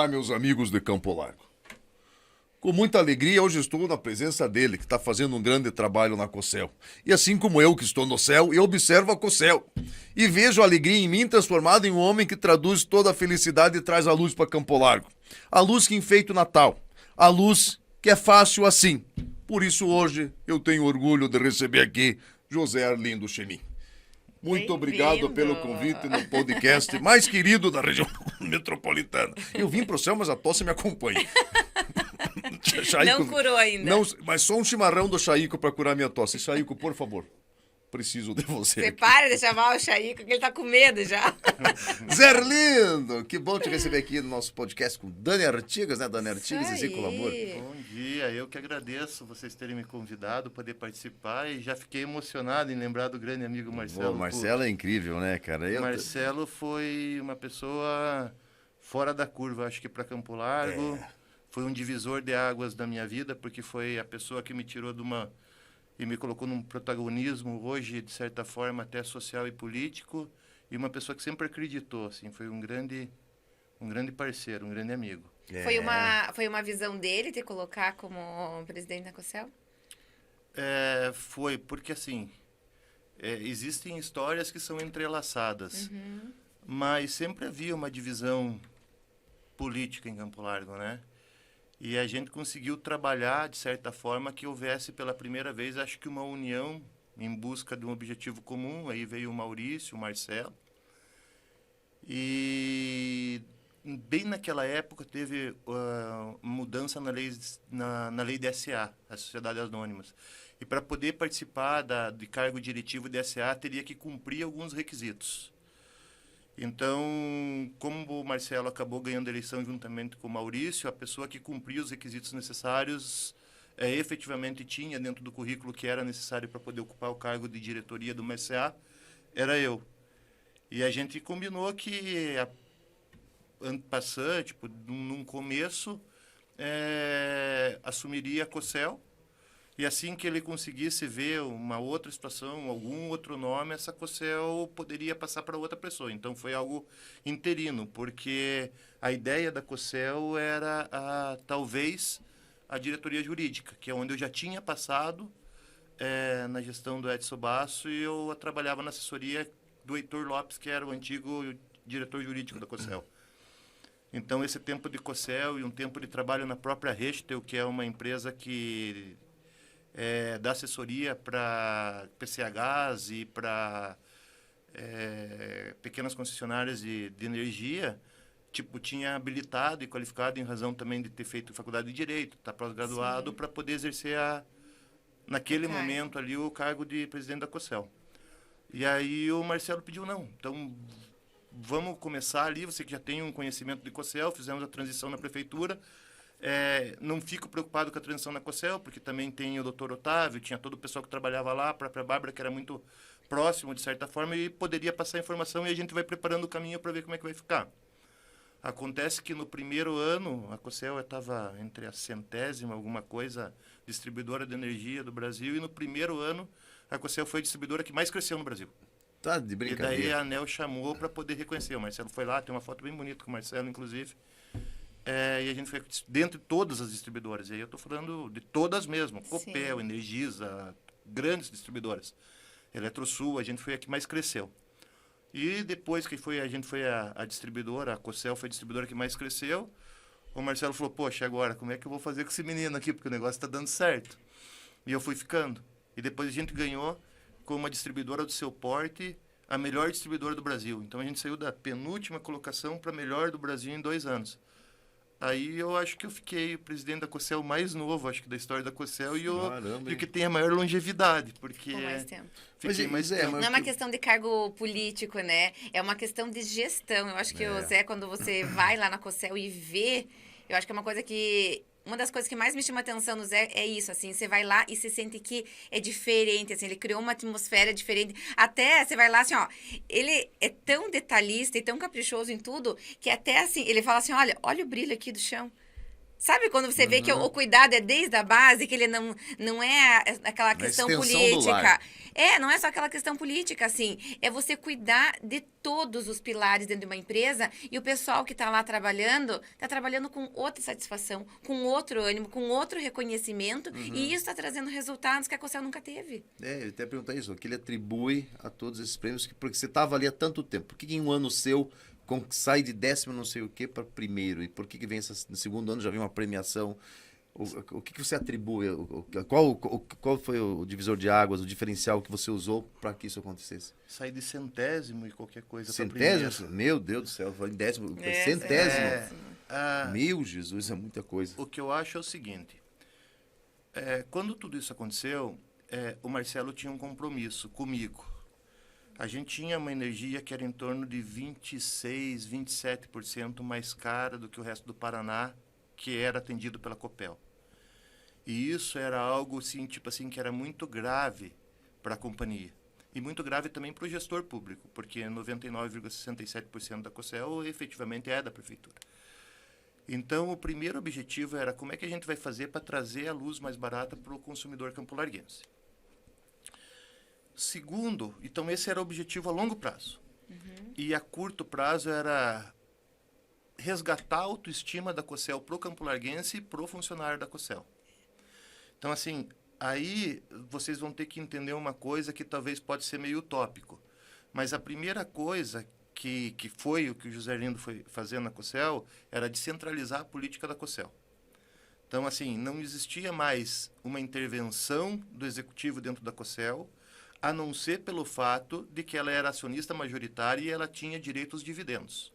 Olá, meus amigos de Campo Largo. Com muita alegria, hoje estou na presença dele, que está fazendo um grande trabalho na Cossel. E assim como eu, que estou no céu, eu observo a Cossel. E vejo a alegria em mim transformada em um homem que traduz toda a felicidade e traz a luz para Campo Largo. A luz que enfeita o Natal. A luz que é fácil assim. Por isso hoje eu tenho orgulho de receber aqui José Arlindo Chemin. Muito obrigado pelo convite no podcast mais querido da região metropolitana. Eu vim pro céu, mas a tosse me acompanha. Não curou ainda. Não, mas só um chimarrão do Chaico para curar minha tosse. Chaico, por favor. Preciso de você. Você para de chamar o Chaico, que ele tá com medo já. Zé Arlindo, que bom te receber aqui no nosso podcast com Dani Artigas, né? Dani Artigas e Zico Lamour. Bom dia, eu que agradeço vocês terem me convidado, poder participar e já fiquei emocionado em lembrar do grande amigo Marcelo. O Marcelo é incrível, né, cara? Marcelo foi uma pessoa fora da curva, acho que para Campo Largo. Foi um divisor de águas da minha vida, porque foi a pessoa que me tirou de uma... e me colocou num protagonismo hoje, de certa forma, até social e político, e uma pessoa que sempre acreditou, assim, foi um grande parceiro, um grande amigo. Foi uma visão dele te colocar como presidente da Cossel? Foi, porque assim, existem histórias que são entrelaçadas, mas sempre havia uma divisão política em Campo Largo, né? E a gente conseguiu trabalhar, de certa forma, que houvesse pela primeira vez, acho que uma união em busca de um objetivo comum. Aí veio o Maurício, o Marcelo. E bem naquela época teve mudança na lei DSA, as Sociedades Anônimas. E para poder participar de cargo diretivo DSA, teria que cumprir alguns requisitos. Então, como o Marcelo acabou ganhando a eleição juntamente com o Maurício, a pessoa que cumpria os requisitos necessários efetivamente tinha dentro do currículo que era necessário para poder ocupar o cargo de diretoria do MSA, era eu. E a gente combinou que, ano passado, tipo, num começo, assumiria a Cossel. E assim que ele conseguisse ver uma outra situação, algum outro nome, essa Cossel poderia passar para outra pessoa. Então foi algo interino, porque a ideia da Cossel era talvez a diretoria jurídica, que é onde eu já tinha passado na gestão do Edson Basso, e eu trabalhava na assessoria do Heitor Lopes, que era o antigo diretor jurídico da Cossel. Então esse tempo de Cossel e um tempo de trabalho na própria Rechtel, que é uma empresa que dá assessoria para PCHs e para pequenas concessionárias de energia, tipo, tinha habilitado e qualificado em razão também de ter feito faculdade de Direito, estar pós-graduado para poder exercer, naquele momento ali, o cargo de presidente da Cossel. E aí o Marcelo pediu, não, então vamos começar ali, você que já tem um conhecimento de Cossel, fizemos a transição na prefeitura. Não fico preocupado com a transição na Cossel, porque também tem o doutor Otávio, tinha todo o pessoal que trabalhava lá, a própria Bárbara, que era muito próximo, de certa forma, e poderia passar informação, e a gente vai preparando o caminho para ver como é que vai ficar. Acontece que no primeiro ano, a Cossel estava entre a 100ª, alguma coisa, distribuidora de energia do Brasil, e no primeiro ano, a Cossel foi a distribuidora que mais cresceu no Brasil. Tá de brincadeira. E daí a ANEEL chamou para poder reconhecer. O Marcelo foi lá, tem uma foto bem bonita com o Marcelo, inclusive. E a gente foi dentro de todas as distribuidoras. E aí eu estou falando de todas mesmo. Copel, Energisa, grandes distribuidoras. Eletrosul, a gente foi a que mais cresceu. E depois que a gente foi a distribuidora, a Cossel foi a distribuidora que mais cresceu, o Marcelo falou, poxa, agora, como é que eu vou fazer com esse menino aqui? Porque o negócio está dando certo. E eu fui ficando. E depois a gente ganhou, com uma distribuidora do seu porte, a melhor distribuidora do Brasil. Então a gente saiu da penúltima colocação para a melhor do Brasil em 2 anos. Aí eu acho que eu fiquei o presidente da Cossel mais novo, acho que da história da Cossel, e o que tem a maior longevidade, porque... Com mais tempo. Fiquei mais tempo. Não é uma questão de cargo político, né? É uma questão de gestão. Eu acho que o Zé, quando você vai lá na Cossel e vê, eu acho que é uma coisa que... Uma das coisas que mais me chama a atenção no Zé é isso, assim, você vai lá e você sente que é diferente, assim, ele criou uma atmosfera diferente. Até você vai lá, assim, ó, ele é tão detalhista e tão caprichoso em tudo, que até, assim, ele fala assim, olha o brilho aqui do chão. Sabe quando você vê que o cuidado é desde a base, que ele não é aquela questão extensão do política. lar. Não é só aquela questão política, assim. É você cuidar de todos os pilares dentro de uma empresa e o pessoal que está lá trabalhando, está trabalhando com outra satisfação, com outro ânimo, com outro reconhecimento. E isso está trazendo resultados que a Cossel nunca teve. Ele até pergunta isso, o que ele atribui a todos esses prêmios, porque você estava ali há tanto tempo. Por que em um ano seu sai de 10º não sei o que para primeiro? E por que vem no segundo ano já vem uma premiação? O que você atribui? Qual foi o divisor de águas, o diferencial que você usou para que isso acontecesse? Sair de 100º e qualquer coisa. Centésimo? Meu Deus do céu, foi em 10º. Centésimo? Meu Jesus, é muita coisa. O que eu acho é o seguinte. Quando tudo isso aconteceu, o Marcelo tinha um compromisso comigo. A gente tinha uma energia que era em torno de 26%, 27% mais cara do que o resto do Paraná, que era atendido pela Copel. E isso era algo assim, tipo assim, que era muito grave para a companhia. E muito grave também para o gestor público, porque 99,67% da Cossel efetivamente é da prefeitura. Então, o primeiro objetivo era como é que a gente vai fazer para trazer a luz mais barata para o consumidor campolarguense. Segundo, então esse era o objetivo a longo prazo. E a curto prazo era resgatar a autoestima da Cossel pro campolarguense e pro funcionário da Cossel. Então, assim, aí vocês vão ter que entender uma coisa que talvez pode ser meio utópico. Mas a primeira coisa que foi o que o José Lindo foi fazendo na Cossel era descentralizar a política da Cossel. Então, assim, não existia mais uma intervenção do executivo dentro da Cossel, a não ser pelo fato de que ela era acionista majoritária e ela tinha direito aos dividendos.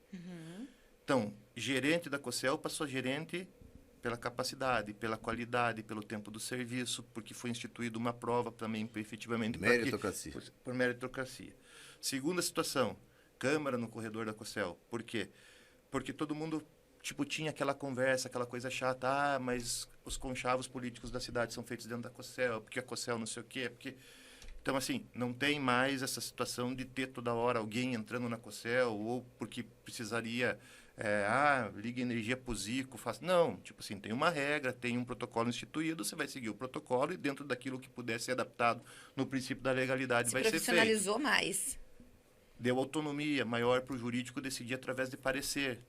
Então, gerente da Cossel passou a gerente pela capacidade, pela qualidade, pelo tempo do serviço, porque foi instituída uma prova também, efetivamente, Meritocracia. por meritocracia. Segunda situação, Câmara no corredor da Cossel. Por quê? Porque todo mundo tinha aquela conversa, aquela coisa chata, mas os conchavos políticos da cidade são feitos dentro da Cossel, porque a Cossel não sei o quê, porque... Então, assim, não tem mais essa situação de ter toda hora alguém entrando na Cossel ou porque precisaria, liga energia pro Zico, faz... Não, tem uma regra, tem um protocolo instituído, você vai seguir o protocolo e dentro daquilo que puder ser adaptado no princípio da legalidade vai ser feito. Se profissionalizou mais. Deu autonomia maior para o jurídico decidir através de parecer.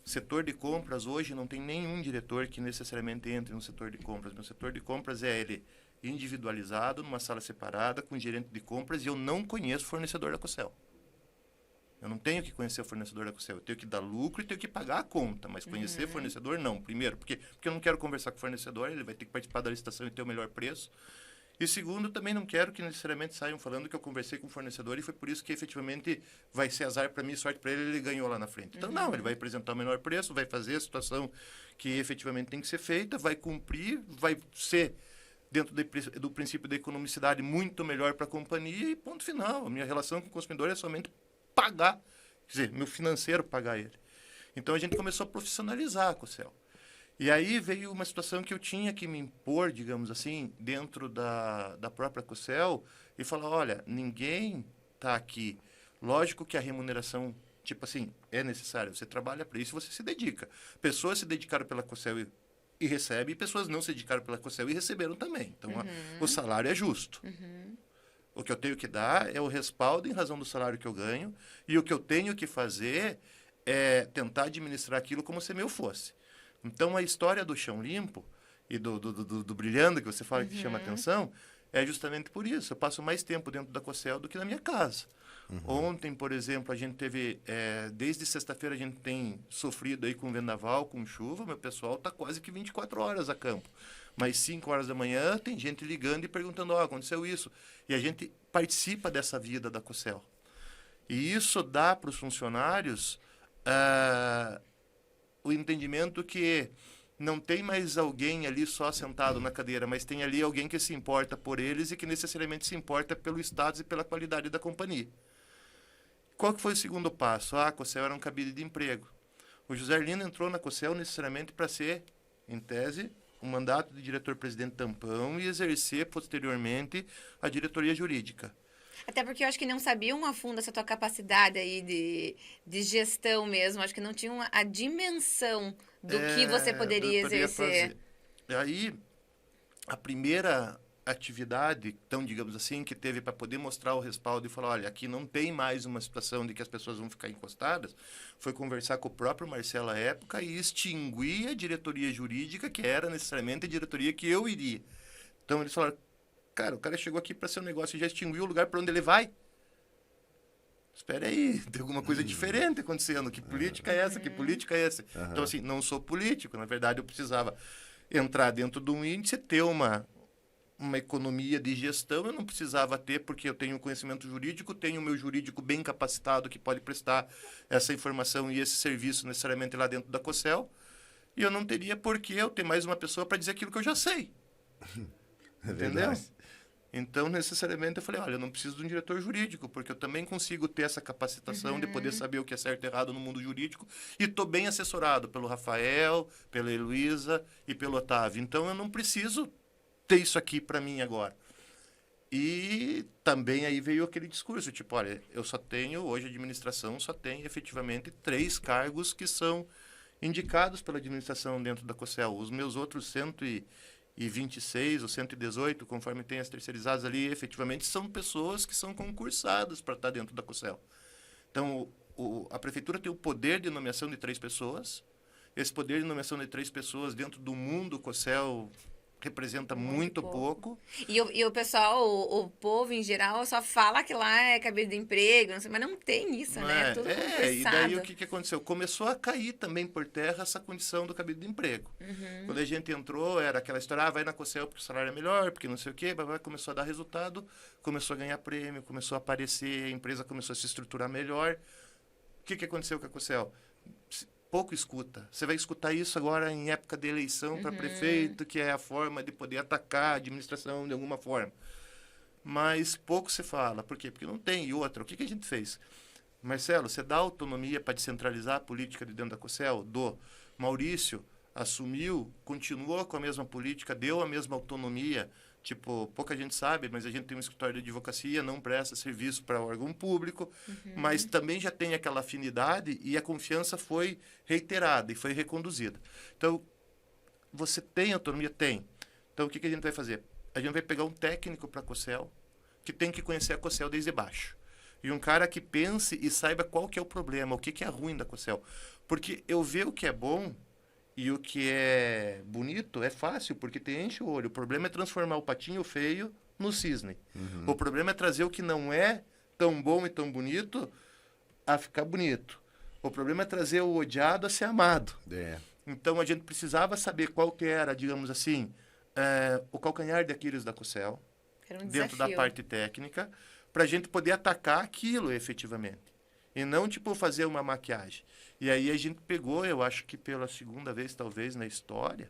Setor de compras, hoje, não tem nenhum diretor que necessariamente entre no setor de compras. Meu setor de compras ele individualizado, numa sala separada, com gerente de compras, e eu não conheço o fornecedor da Cossel. Eu não tenho que conhecer o fornecedor da Cossel. Eu tenho que dar lucro e tenho que pagar a conta, mas conhecer fornecedor, não. Primeiro, porque eu não quero conversar com o fornecedor, ele vai ter que participar da licitação e ter o melhor preço. E segundo, também não quero que necessariamente saiam falando que eu conversei com o fornecedor e foi por isso que efetivamente vai ser azar para mim, sorte para ele, ele ganhou lá na frente. Então, não, ele vai apresentar o menor preço, vai fazer a situação que efetivamente tem que ser feita, vai cumprir, vai ser... dentro do princípio da economicidade, muito melhor para a companhia e ponto final. A minha relação com o consumidor é somente pagar, quer dizer, meu financeiro pagar ele. Então, a gente começou a profissionalizar a Cossel. E aí veio uma situação que eu tinha que me impor, digamos assim, dentro da própria Cossel e falar, olha, ninguém está aqui. Lógico que a remuneração, é necessária. Você trabalha para isso, você se dedica. Pessoas se dedicaram pela Cossel e recebe, e pessoas não se dedicaram pela Cossel e receberam também. Então, o salário é justo. O que eu tenho que dar é o respaldo em razão do salário que eu ganho, e o que eu tenho que fazer é tentar administrar aquilo como se meu fosse. Então, a história do chão limpo e do brilhando, que você fala que chama atenção, é justamente por isso. Eu passo mais tempo dentro da Cossel do que na minha casa. Ontem, por exemplo, a gente teve, desde sexta-feira a gente tem sofrido aí com vendaval, com chuva, meu pessoal está quase que 24 horas a campo. Mas 5 horas da manhã tem gente ligando e perguntando, aconteceu isso. E a gente participa dessa vida da Cossel. E isso dá para os funcionários o entendimento que não tem mais alguém ali só sentado na cadeira, mas tem ali alguém que se importa por eles e que necessariamente se importa pelo status e pela qualidade da companhia. Qual que foi o segundo passo? A Cossel era um cabide de emprego. O José Lindo entrou na Cossel necessariamente para ser, em tese, um mandato de diretor-presidente tampão e exercer posteriormente a diretoria jurídica. Até porque eu acho que não sabiam a fundo essa tua capacidade aí de gestão mesmo. Acho que não tinham a dimensão do que você poderia exercer. E aí, a primeira atividade, então, digamos assim, que teve para poder mostrar o respaldo e falar, olha, aqui não tem mais uma situação de que as pessoas vão ficar encostadas, foi conversar com o próprio Marcelo à época e extinguir a diretoria jurídica, que era necessariamente a diretoria que eu iria. Então, eles falaram, cara, o cara chegou aqui para ser um negócio e já extinguiu o lugar para onde ele vai. Espera aí, tem alguma coisa diferente acontecendo. Que política é essa? Que política é essa? Então, assim, não sou político. Na verdade, eu precisava entrar dentro de um índice, ter uma economia de gestão. Eu não precisava ter, porque eu tenho conhecimento jurídico, tenho o meu jurídico bem capacitado que pode prestar essa informação e esse serviço necessariamente lá dentro da COCEL. E eu não teria por que eu ter mais uma pessoa para dizer aquilo que eu já sei. Entendeu? Então, necessariamente, eu falei, olha, eu não preciso de um diretor jurídico, porque eu também consigo ter essa capacitação de poder saber o que é certo e errado no mundo jurídico, e estou bem assessorado pelo Rafael, pela Heloísa e pelo Otávio. Então, eu não preciso ter isso aqui para mim agora. E também aí veio aquele discurso, tipo, olha, eu só tenho, hoje a administração só tem efetivamente 3 cargos que são indicados pela administração dentro da COCEL. Os meus outros 126 ou 118, conforme tem as terceirizadas ali, efetivamente são pessoas que são concursadas para estar dentro da COCEL. Então, a prefeitura tem o poder de nomeação de 3 pessoas. Esse poder de nomeação de 3 pessoas dentro do mundo COCEL representa muito pouco. E o pessoal, o povo em geral, só fala que lá é cabide de emprego, não sei, mas não tem isso, né? É tudo concursado. E daí o que aconteceu? Começou a cair também por terra essa condição do cabide de emprego. Quando a gente entrou, era aquela história, vai na COCEL porque o salário é melhor, porque não sei o quê, começou a dar resultado, começou a ganhar prêmio, começou a aparecer, a empresa começou a se estruturar melhor. O que aconteceu com a COCEL? Pouco escuta. Você vai escutar isso agora em época de eleição para prefeito, que é a forma de poder atacar a administração de alguma forma. Mas pouco se fala. Por quê? Porque não tem. E outra, o que a gente fez? Marcelo, você dá autonomia para descentralizar a política de dentro da COCEL? Maurício assumiu, continuou com a mesma política, deu a mesma autonomia. Tipo, pouca gente sabe, mas a gente tem um escritório de advocacia, não presta serviço para órgão público, mas também já tem aquela afinidade e a confiança foi reiterada e foi reconduzida. Então, você tem autonomia? Tem. Então, o que a gente vai fazer? A gente vai pegar um técnico para a COCEL, que tem que conhecer a COCEL desde baixo. E um cara que pense e saiba qual que é o problema, o que é ruim da COCEL. Porque eu ver o que é bom e o que é bonito é fácil, porque te enche o olho. O problema é transformar o patinho feio no cisne. O problema é trazer o que não é tão bom e tão bonito a ficar bonito. O problema é trazer o odiado a ser amado. Então, a gente precisava saber qual que era, digamos assim, o calcanhar de Aquiles da COCEL, dentro da parte técnica, para a gente poder atacar aquilo efetivamente. E não, tipo, fazer uma maquiagem. E aí a gente pegou, eu acho que pela segunda vez, talvez, na história,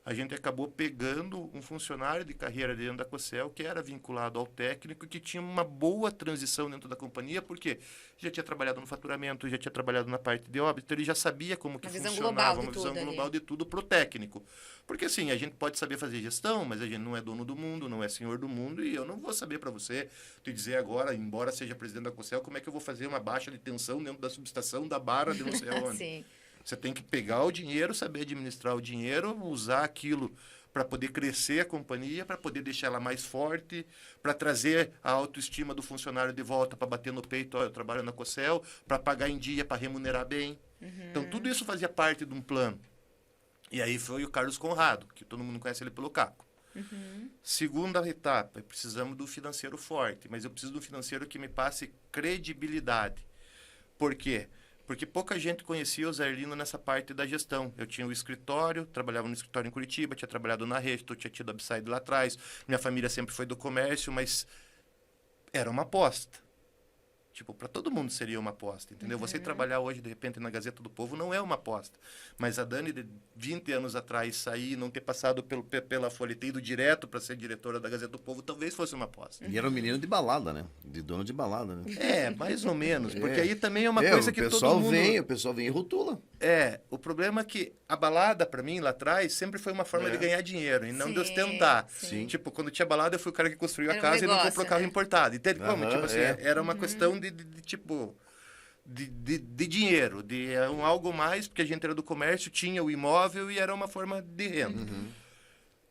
a gente acabou pegando um funcionário de carreira dentro da COCEL que era vinculado ao técnico, que tinha uma boa transição dentro da companhia, porque já tinha trabalhado no faturamento, já tinha trabalhado na parte de obra, então ele já sabia como que funcionava, uma visão global de tudo para o técnico. Porque assim, a gente pode saber fazer gestão, mas a gente não é dono do mundo, não é senhor do mundo, e eu não vou saber para você te dizer agora, embora seja presidente da COCEL, como é que eu vou fazer uma baixa de tensão dentro da subestação da barra de não sei onde. Sim. Você tem que pegar o dinheiro, saber administrar o dinheiro, usar aquilo para poder crescer a companhia, para poder deixar ela mais forte, para trazer a autoestima do funcionário de volta, para bater no peito, eu trabalho na COCEL, para pagar em dia, para remunerar bem. Então, tudo isso fazia parte de um plano. E aí foi o Carlos Conrado, que todo mundo conhece ele pelo Caco. Segunda etapa, precisamos do financeiro forte, mas eu preciso do financeiro que me passe credibilidade. Por quê? Porque pouca gente conhecia o Zé Arlindo nessa parte da gestão. Eu tinha o escritório, trabalhava no escritório em Curitiba, tinha trabalhado na rede, tinha tido a Upside lá atrás. Minha família sempre foi do comércio, mas era uma aposta. Tipo, para todo mundo seria uma aposta, entendeu? Você trabalhar hoje, de repente, na Gazeta do Povo não é uma aposta. Mas a Dani, de 20 anos atrás, sair, não ter passado pela Folha e ter ido direto para ser diretora da Gazeta do Povo, talvez fosse uma aposta. E era um menino de balada, né? De dono de balada, né? É, mais ou menos. Porque aí também é uma coisa que todo mundo... O pessoal vem e rotula. O problema é que a balada, para mim, lá atrás, sempre foi uma forma de ganhar dinheiro e não de ostentar. Sim. Tipo, quando tinha balada, eu fui o cara que construiu a Era um casa e não negócio, comprou carro né? importado. Entende como? Tipo assim, é. era uma questão tipo... De dinheiro, de algo mais, porque a gente era do comércio, tinha o imóvel e era uma forma de renda.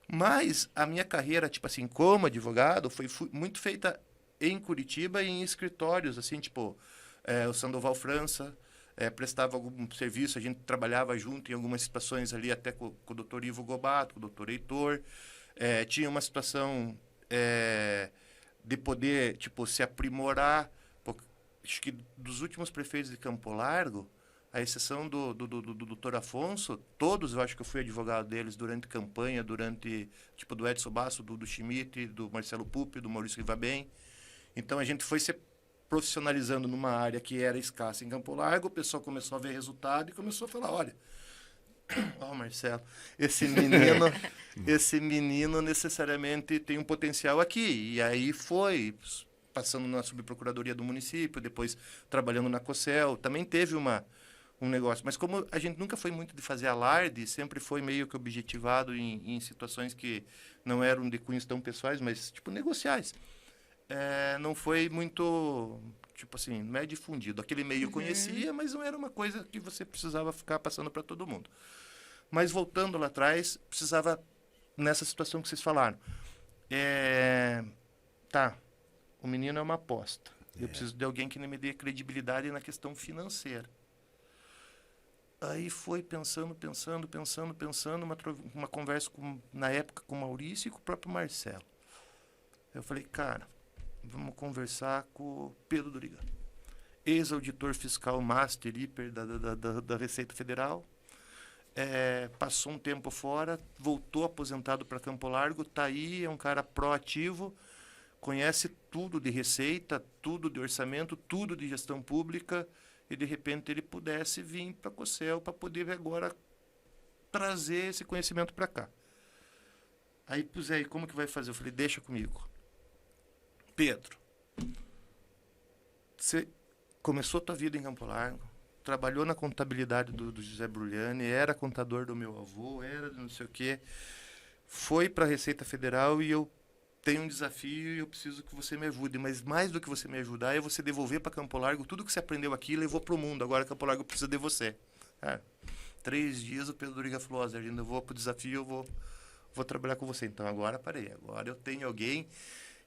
Mas a minha carreira, tipo assim, como advogado, foi muito feita em Curitiba e em escritórios, assim, tipo, o Sandoval França prestava algum serviço, a gente trabalhava junto em algumas situações ali, até com o doutor Ivo Gobato, com o doutor Heitor. Tinha uma situação de poder, tipo, se aprimorar. Acho que dos últimos prefeitos de Campo Largo, à exceção do doutor Afonso, todos eu acho que eu fui advogado deles durante campanha, tipo, do Edson Basso, do Schmidt, do Marcelo Pupi, do Maurício Rivabem. Então, a gente foi se profissionalizando numa área que era escassa em Campo Largo, o pessoal começou a ver resultado e começou a falar, olha, Marcelo, esse menino necessariamente tem um potencial aqui. E aí foi... passando na subprocuradoria do município, depois trabalhando na COCEL, também teve um negócio. Mas como a gente nunca foi muito de fazer alarde, sempre foi meio que objetivado em situações que não eram de cunhos tão pessoais, mas, tipo, negociais. Não foi muito, tipo assim, não é difundido. Aquele meio conhecia, mas não era uma coisa que você precisava ficar passando para todo mundo. Mas voltando lá atrás, precisava, nessa situação que vocês falaram, o menino é uma aposta. Eu preciso de alguém que me dê credibilidade na questão financeira. Aí foi pensando, uma conversa na época com o Maurício e com o próprio Marcelo. Eu falei, cara, vamos conversar com o Pedro Doriga, ex-auditor fiscal master hiper da Receita Federal. Passou um tempo fora, voltou aposentado para Campo Largo, tá aí, é um cara proativo, conhece tudo de receita, tudo de orçamento, tudo de gestão pública, e de repente ele pudesse vir para a COCEL para poder agora trazer esse conhecimento para cá. Aí, como que vai fazer? Eu falei, deixa comigo. Pedro, você começou a tua vida em Campo Largo, trabalhou na contabilidade do José Bruliani, era contador do meu avô, era não sei o quê, foi para a Receita Federal e eu tenho um desafio e eu preciso que você me ajude. Mas mais do que você me ajudar é você devolver para Campo Largo tudo que você aprendeu aqui e levou para o mundo. Agora Campo Largo precisa de você. 3 dias o Pedro Doriga falou, Zerlino, eu vou para o desafio, eu vou trabalhar com você. Então agora agora eu tenho alguém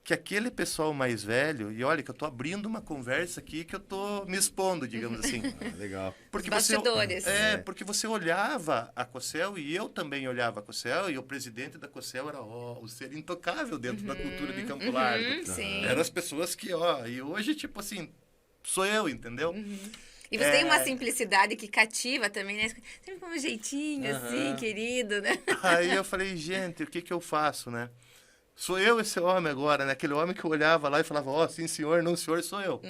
que aquele pessoal mais velho, e olha que eu estou abrindo uma conversa aqui que eu estou me expondo, digamos assim. Legal. Porque bastidores. Porque você olhava a COCEL e eu também olhava a COCEL e o presidente da COCEL era o ser intocável dentro da cultura de Campo Largo. Sim. Eram as pessoas que, e hoje, tipo assim, sou eu, entendeu? E você tem uma simplicidade que cativa também, né? Sempre com um jeitinho assim, querido, né? Aí eu falei, gente, o que eu faço, né? Sou eu esse homem agora, né? Aquele homem que eu olhava lá e falava, sim senhor, não senhor, sou eu.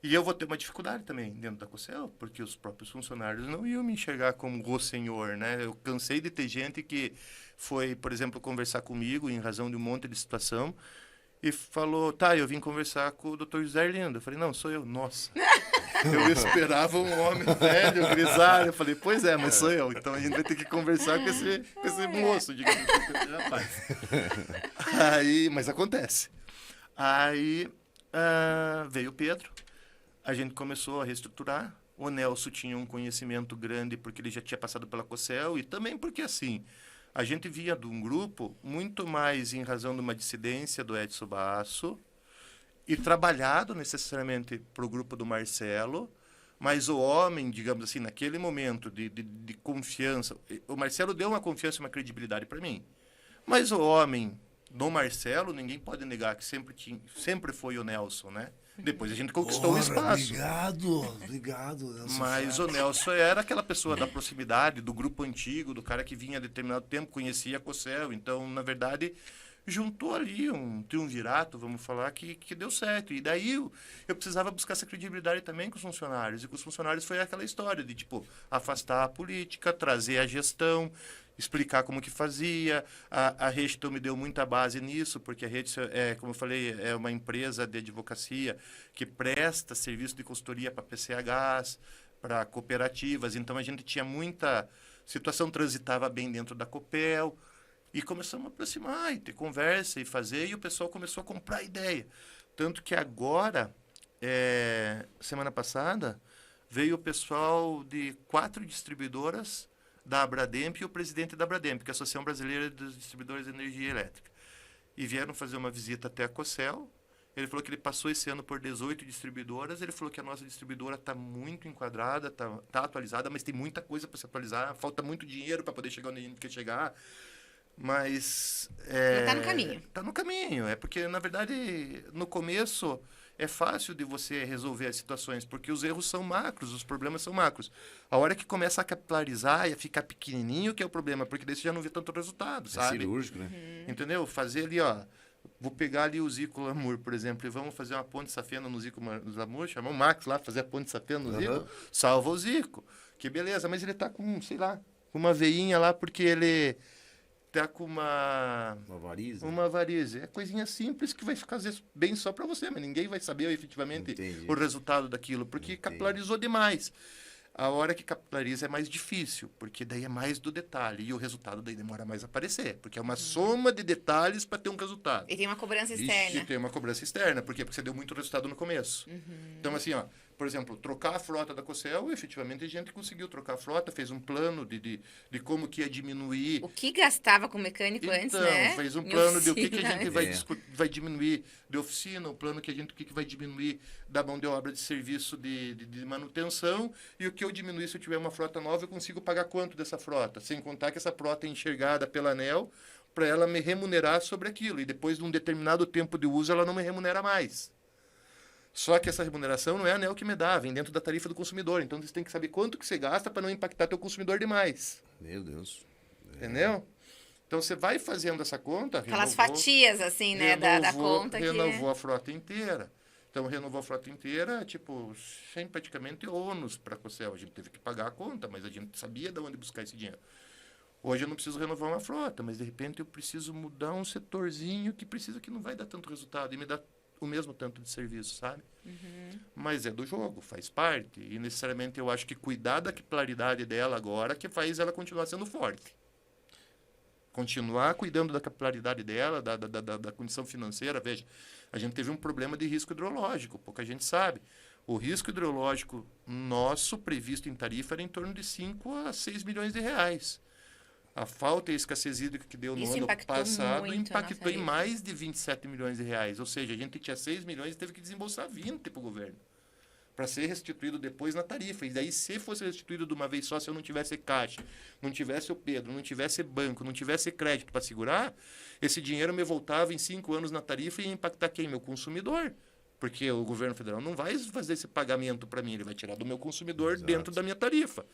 E eu vou ter uma dificuldade também dentro da COCEL, porque os próprios funcionários não iam me enxergar como o senhor, né? Eu cansei de ter gente que foi, por exemplo, conversar comigo em razão de um monte de situação e falou, eu vim conversar com o Dr. José Arlindo. Eu falei, não, sou eu. Nossa. Eu esperava um homem velho, grisalho. Eu falei, pois é, mas sou eu. Então a gente vai ter que conversar com esse moço, digamos assim, rapaz. Mas acontece. Aí veio o Pedro, a gente começou a reestruturar. O Nelson tinha um conhecimento grande porque ele já tinha passado pela COCEL e também porque, assim, a gente via de um grupo muito mais em razão de uma dissidência do Edson Basso e trabalhado necessariamente para o grupo do Marcelo, mas o homem, digamos assim, naquele momento de confiança, o Marcelo deu uma confiança e uma credibilidade para mim, mas o homem do Marcelo, ninguém pode negar que sempre foi o Nelson, né? Depois a gente conquistou o espaço. Obrigado. Nelson Mas o Nelson era aquela pessoa da proximidade, do grupo antigo, do cara que vinha há determinado tempo, conhecia a COCEL. Então, na verdade, juntou ali um triunvirato, vamos falar, que deu certo. E daí eu precisava buscar essa credibilidade também com os funcionários. E com os funcionários foi aquela história de, tipo, afastar a política, trazer a gestão, explicar como que fazia. A Rede então me deu muita base nisso, porque a Rede, como eu falei, é uma empresa de advocacia que presta serviço de consultoria para PCHs, para cooperativas. Então, a gente tinha muita situação, transitava bem dentro da Copel. E começamos a aproximar e ter conversa e fazer, e o pessoal começou a comprar ideia. Tanto que agora, semana passada, veio o pessoal de 4 distribuidoras da Abrademp e o presidente da Abrademp, que é a Associação Brasileira dos Distribuidores de Energia Elétrica. E vieram fazer uma visita até a Cosel. Ele falou que ele passou esse ano por 18 distribuidoras. Ele falou que a nossa distribuidora está muito enquadrada, está atualizada, mas tem muita coisa para se atualizar. Falta muito dinheiro para poder chegar onde a gente quer chegar. Mas está no caminho. Está no caminho. É porque, na verdade, no começo é fácil de você resolver as situações, porque os erros são macros, os problemas são macros. A hora que começa a capilarizar e a ficar pequenininho que é o problema, porque daí você já não vê tanto resultado, sabe? É cirúrzico, né? Entendeu? Fazer ali, ó... Vou pegar ali o Zico Lamour, por exemplo, e vamos fazer uma ponte safena no Zico Lamour, chamar o Max lá, fazer a ponte safena no Zico, salva o Zico. Que beleza, mas ele tá com, sei lá, com uma veinha lá, porque ele... tá com uma varize. Uma varize. É coisinha simples que vai ficar às vezes bem só para você, mas ninguém vai saber efetivamente o resultado daquilo, porque capilarizou demais. A hora que capilariza é mais difícil, porque daí é mais do detalhe e o resultado daí demora mais a aparecer, porque é uma soma de detalhes para ter um resultado. E tem uma cobrança externa. E tem uma cobrança externa, por quê? Porque você deu muito resultado no começo. Então, assim, ó, por exemplo, trocar a frota da Cosel, efetivamente a gente conseguiu trocar a frota, fez um plano de como que ia diminuir. O que gastava com o mecânico antes, né? Fez um plano de o que a gente vai diminuir de oficina, o plano que a gente, o que vai diminuir da mão de obra de serviço de manutenção, e o que eu diminuir se eu tiver uma frota nova, eu consigo pagar quanto dessa frota, sem contar que essa frota é enxergada pela ANEEL para ela me remunerar sobre aquilo, e depois de um determinado tempo de uso ela não me remunera mais. Só que essa remuneração não é a ANEEL que me dá, vem dentro da tarifa do consumidor. Então, você tem que saber quanto que você gasta para não impactar teu consumidor demais. Meu Deus. Entendeu? Então, você vai fazendo essa conta... Aquelas fatias, assim, né, da conta. Renovou a frota inteira. Então, renovou a frota inteira, tipo, sem praticamente ônus para a Cosel. A gente teve que pagar a conta, mas a gente sabia de onde buscar esse dinheiro. Hoje eu não preciso renovar uma frota, mas, de repente, eu preciso mudar um setorzinho que não vai dar tanto resultado e me dá o mesmo tanto de serviço, sabe? Mas é do jogo, faz parte. E necessariamente eu acho que cuidar da capilaridade dela agora que faz ela continuar sendo forte. Continuar cuidando da capilaridade dela, da condição financeira. Veja, a gente teve um problema de risco hidrológico, pouca gente sabe. O risco hidrológico nosso, previsto em tarifa, era em torno de 5 a 6 milhões de reais. A falta e a escassez hídrica que deu no ano passado impactou em mais de 27 milhões de reais. Ou seja, a gente tinha 6 milhões e teve que desembolsar 20 para o governo, para ser restituído depois na tarifa. E daí, se fosse restituído de uma vez só, se eu não tivesse caixa, não tivesse o Pedro, não tivesse banco, não tivesse crédito para segurar, esse dinheiro me voltava em 5 anos na tarifa e ia impactar quem? Meu consumidor. Porque o governo federal não vai fazer esse pagamento para mim, ele vai tirar do meu consumidor dentro da minha tarifa.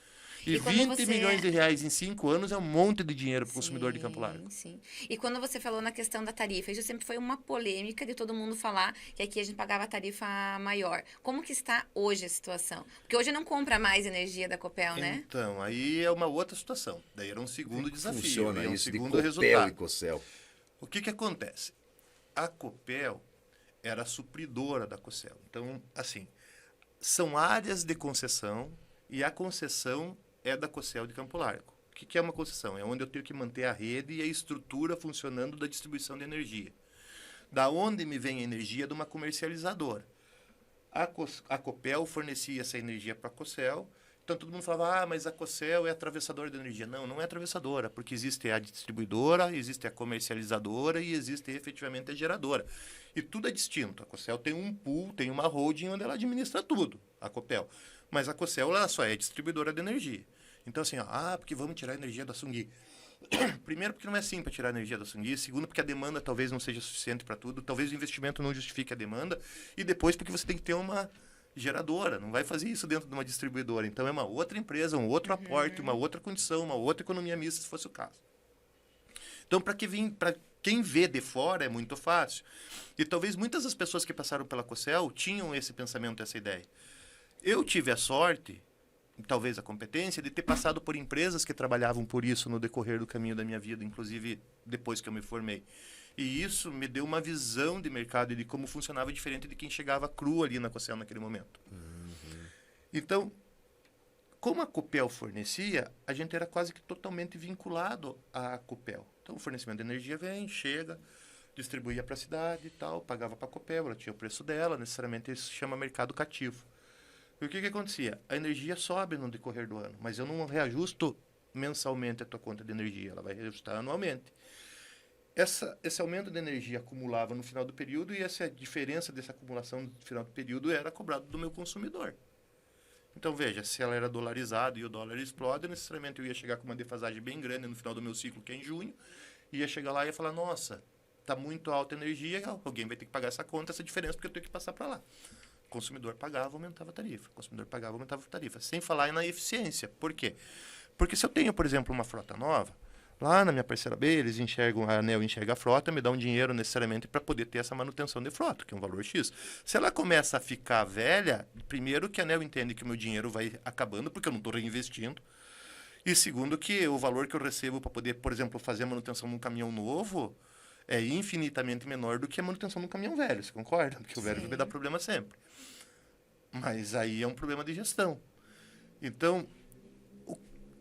E 20 milhões de reais em 5 anos é um monte de dinheiro para o consumidor de Campo Largo. Sim. E quando você falou na questão da tarifa, isso sempre foi uma polêmica de todo mundo falar que aqui a gente pagava a tarifa maior. Como que está hoje a situação? Porque hoje não compra mais energia da Copel, né? Então, aí é uma outra situação. Daí era um segundo desafio. Funciona um isso segundo de Copel resultado. e Cosel. O que acontece? A Copel era a supridora da Cosel. Então, assim, são áreas de concessão e a concessão é da Cosel de Campo Largo. O que é uma concessão? É onde eu tenho que manter a rede e a estrutura funcionando da distribuição de energia. Da onde me vem a energia? De uma comercializadora. A Copel fornecia essa energia para a Cosel. Então, todo mundo falava, mas a Cosel é atravessadora de energia. Não, não é atravessadora, porque existe a distribuidora, existe a comercializadora e existe efetivamente a geradora. E tudo é distinto. A Cosel tem um pool, tem uma holding onde ela administra tudo, a Copel. Mas a Cosel ela só é distribuidora de energia. Então, assim, porque vamos tirar a energia da Sungui. Primeiro, porque não é assim para tirar a energia da Sungui. Segundo, porque a demanda talvez não seja suficiente para tudo. Talvez o investimento não justifique a demanda. E depois, porque você tem que ter uma geradora. Não vai fazer isso dentro de uma distribuidora. Então, é uma outra empresa, um outro aporte, uma outra condição, uma outra economia mista, se fosse o caso. Então, para quem vê de fora é muito fácil. E talvez muitas das pessoas que passaram pela Cosel tinham esse pensamento, essa ideia. Eu tive a sorte, talvez a competência, de ter passado por empresas que trabalhavam por isso no decorrer do caminho da minha vida, inclusive depois que eu me formei. E isso me deu uma visão de mercado e de como funcionava diferente de quem chegava cru ali na Cosel naquele momento. Então, como a Copel fornecia, a gente era quase que totalmente vinculado à Copel. Então, o fornecimento de energia vem, chega, distribuía para a cidade e tal, pagava para a Copel, ela tinha o preço dela, necessariamente isso se chama mercado cativo. E o que acontecia? A energia sobe no decorrer do ano, mas eu não reajusto mensalmente a tua conta de energia, ela vai reajustar anualmente. Esse aumento de energia acumulava no final do período e essa diferença dessa acumulação no final do período era cobrado do meu consumidor. Então, veja, se ela era dolarizada e o dólar explode, necessariamente eu ia chegar com uma defasagem bem grande no final do meu ciclo, que é em junho, ia chegar lá e ia falar, nossa, está muito alta a energia, alguém vai ter que pagar essa conta, essa diferença, porque eu tenho que passar para lá. O consumidor pagava, aumentava a tarifa. O consumidor pagava, aumentava a tarifa. Sem falar na eficiência. Por quê? Porque se eu tenho, por exemplo, uma frota nova, lá na minha parceira B, eles enxergam, a ANEEL enxerga a frota, me dá um dinheiro necessariamente para poder ter essa manutenção de frota, que é um valor X. Se ela começa a ficar velha, primeiro que a ANEEL entende que o meu dinheiro vai acabando, porque eu não estou reinvestindo. E segundo que o valor que eu recebo para poder, por exemplo, fazer a manutenção num caminhão novo é infinitamente menor do que a manutenção num caminhão velho, você concorda? Porque o velho vai me dar problema sempre. Mas aí é um problema de gestão. Então,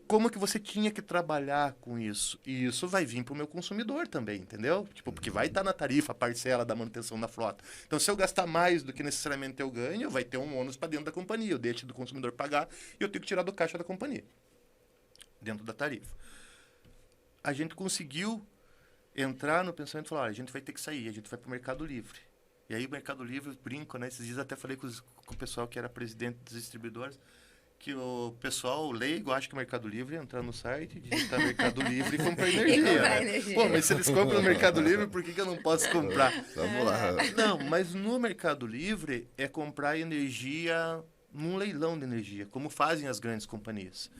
como que você tinha que trabalhar com isso? E isso vai vir para o meu consumidor também, entendeu? Tipo, porque vai estar na tarifa a parcela da manutenção da frota. Então, se eu gastar mais do que necessariamente eu ganho, vai ter um ônus para dentro da companhia. Eu deixo do consumidor pagar e eu tenho que tirar do caixa da companhia, dentro da tarifa. A gente conseguiu entrar no pensamento e falar, a gente vai ter que sair, a gente vai para o Mercado Livre. E aí o Mercado Livre, brinco, né? Esses dias até falei com o pessoal que era presidente dos distribuidores, que o pessoal leigo acha que o Mercado Livre entrar no site, digitar Mercado Livre e comprar energia. E comprar né? energia. Pô, mas se eles compram no Mercado Livre, por que eu não posso comprar? Vamos lá. Não, mas no Mercado Livre é comprar energia num leilão de energia, como fazem as grandes companhias.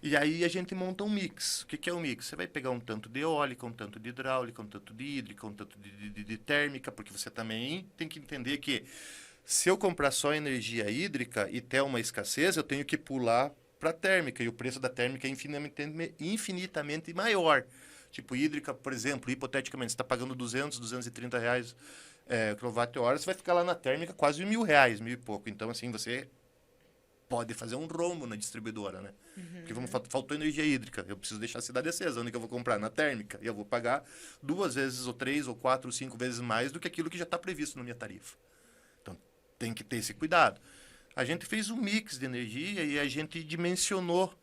E aí a gente monta um mix. O que é um mix? Você vai pegar um tanto de eólica, um tanto de hidráulica, um tanto de hídrica, um tanto de térmica, porque você também tem que entender que se eu comprar só energia hídrica e ter uma escassez, eu tenho que pular para a térmica, e o preço da térmica é infinitamente maior. Tipo, hídrica, por exemplo, hipoteticamente, você está pagando 200, 230 reais kWh, você vai ficar lá na térmica quase R$1.000, R$1.000 e pouco. Então, assim, você pode fazer um rombo na distribuidora, né? Porque faltou energia hídrica, eu preciso deixar a cidade acesa, onde que eu vou comprar? Na térmica. E eu vou pagar 2 vezes, ou 3, ou 4, ou 5 vezes mais do que aquilo que já está previsto na minha tarifa. Então, tem que ter esse cuidado. A gente fez um mix de energia e a gente dimensionou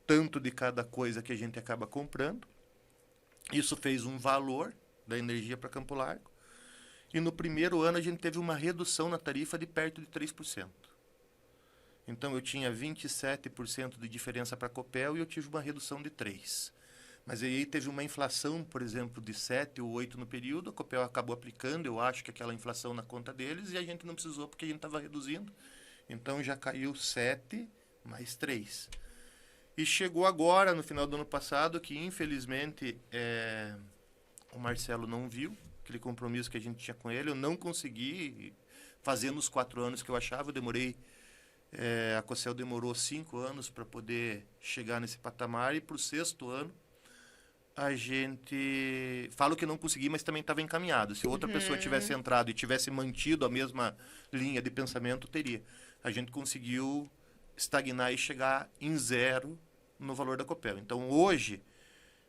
tanto de cada coisa que a gente acaba comprando. Isso fez um valor da energia para Campo Largo. E no primeiro ano a gente teve uma redução na tarifa de perto de 3%. Então, eu tinha 27% de diferença para a Copel e eu tive uma redução de 3%. Mas aí teve uma inflação, por exemplo, de 7 ou 8 no período, a Copel acabou aplicando, eu acho que aquela inflação na conta deles, e a gente não precisou porque a gente estava reduzindo. Então, já caiu 7 mais 3. E chegou agora, no final do ano passado, que infelizmente o Marcelo não viu aquele compromisso que a gente tinha com ele, eu não consegui fazer nos 4 anos que eu achava, eu demorei... a Cosel demorou 5 anos para poder chegar nesse patamar e para o 6º ano a gente... Falo que não consegui, mas também estava encaminhado. Se outra pessoa tivesse entrado e tivesse mantido a mesma linha de pensamento, teria. A gente conseguiu estagnar e chegar em 0 no valor da Copel. Então, hoje,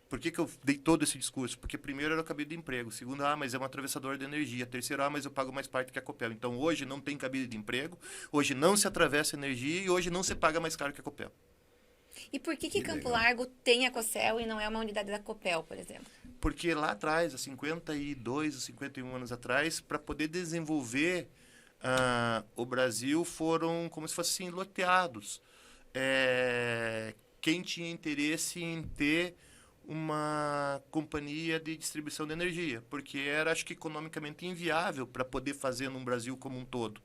por que eu dei todo esse discurso? Porque primeiro era o cabide de emprego. Segundo, mas é um atravessador de energia. Terceiro, mas eu pago mais parte que a Copel. Então, hoje não tem cabide de emprego, hoje não se atravessa energia e hoje não se paga mais caro que a Copel. E por que Campo Largo tem a Cosel e não é uma unidade da Copel, por exemplo? Porque lá atrás, há 52 ou 51 anos atrás, para poder desenvolver o Brasil, foram como se fossem loteados. Quem tinha interesse em ter uma companhia de distribuição de energia, porque era, acho que, economicamente inviável para poder fazer no Brasil como um todo.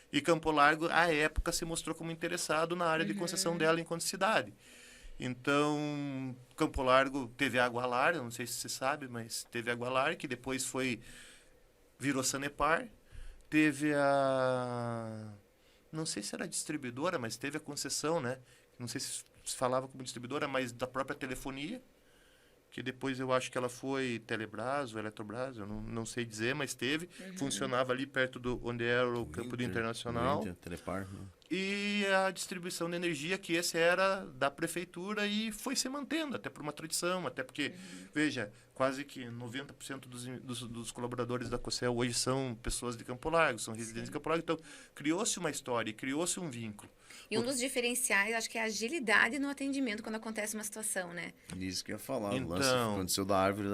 E Campo Largo, à época, se mostrou como interessado na área de concessão dela enquanto cidade. Então, Campo Largo teve a Agualar, eu não sei se você sabe, mas teve a Agualar, que depois virou Sanepar. Teve a... Não sei se era distribuidora, mas teve a concessão, né? Não sei se falava como distribuidora, mas da própria telefonia, que depois eu acho que ela foi Telebrás ou Eletrobras, eu não sei dizer, mas teve. Funcionava ali perto onde era o campo do Internacional. Telepar, né? E a distribuição de energia, que esse era da prefeitura e foi se mantendo, até por uma tradição, até porque, veja, quase que 90% dos colaboradores da COCEL hoje são pessoas de Campo Largo, são residentes de Campo Largo, então criou-se uma história, criou-se um vínculo. E um dos diferenciais, acho que é a agilidade no atendimento quando acontece uma situação, né? Isso que eu ia falar. Então- O lance aconteceu da árvore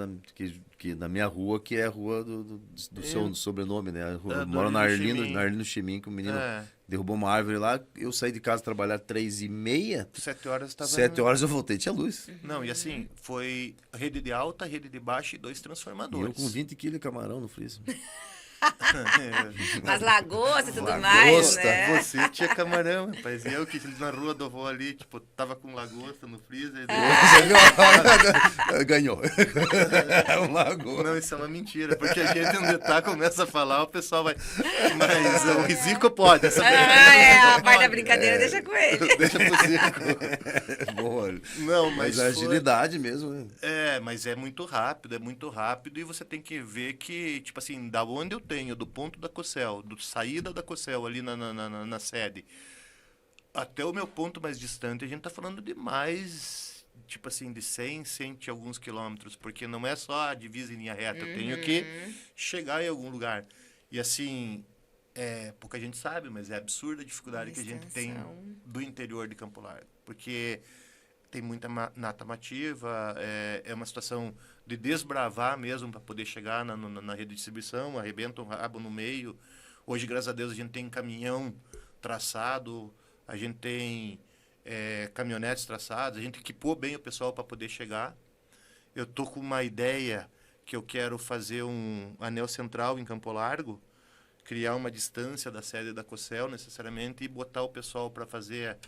que na minha rua, que é a rua do seu sobrenome, né? Eu do moro na Arlindo Arlindo Chimin, que o menino É, derrubou uma árvore lá. Eu saí de casa trabalhar 3h30. 7 horas estava... 7 horas eu voltei, tinha luz. Não, e assim, foi rede de alta, rede de baixa e 2 E transformadores. eu com 20 quilos de camarão no freezer. As lagoas e tudo Lagosta, mais, né? Você tinha camarão, rapaz. E eu que na rua do avô ali, tipo, tava com lagosta no freezer. Ganhou. Um lago. Não, isso é uma mentira, porque a gente onde tá começa a falar, o pessoal vai... Mas o Risico pode, essa A parte da brincadeira deixa com ele. Deixa pro Zico. Boa. Não, Mas mas a foi- agilidade mesmo, né? Mas é muito rápido, e você tem que ver que, tipo assim, da onde eu tenho, do ponto da COCEL, do saída da COCEL ali na sede, até o meu ponto mais distante, a gente tá falando de mais, tipo assim, de 100 e alguns quilômetros, porque não é só a divisa em linha reta, eu tenho que chegar em algum lugar. E assim, pouca gente sabe, mas é absurda a dificuldade que a gente tem Extensão. do interior de Campo Largo, porque tem muita nata nativa, é uma situação de desbravar mesmo para poder chegar na rede de distribuição, arrebenta um rabo no meio. Hoje, graças a Deus, a gente tem caminhão traçado, a gente tem caminhonetes traçadas, a gente equipou bem o pessoal para poder chegar. Eu tô com uma ideia que eu quero fazer um anel central em Campo Largo, criar uma distância da sede da COCEL necessariamente e botar o pessoal para fazer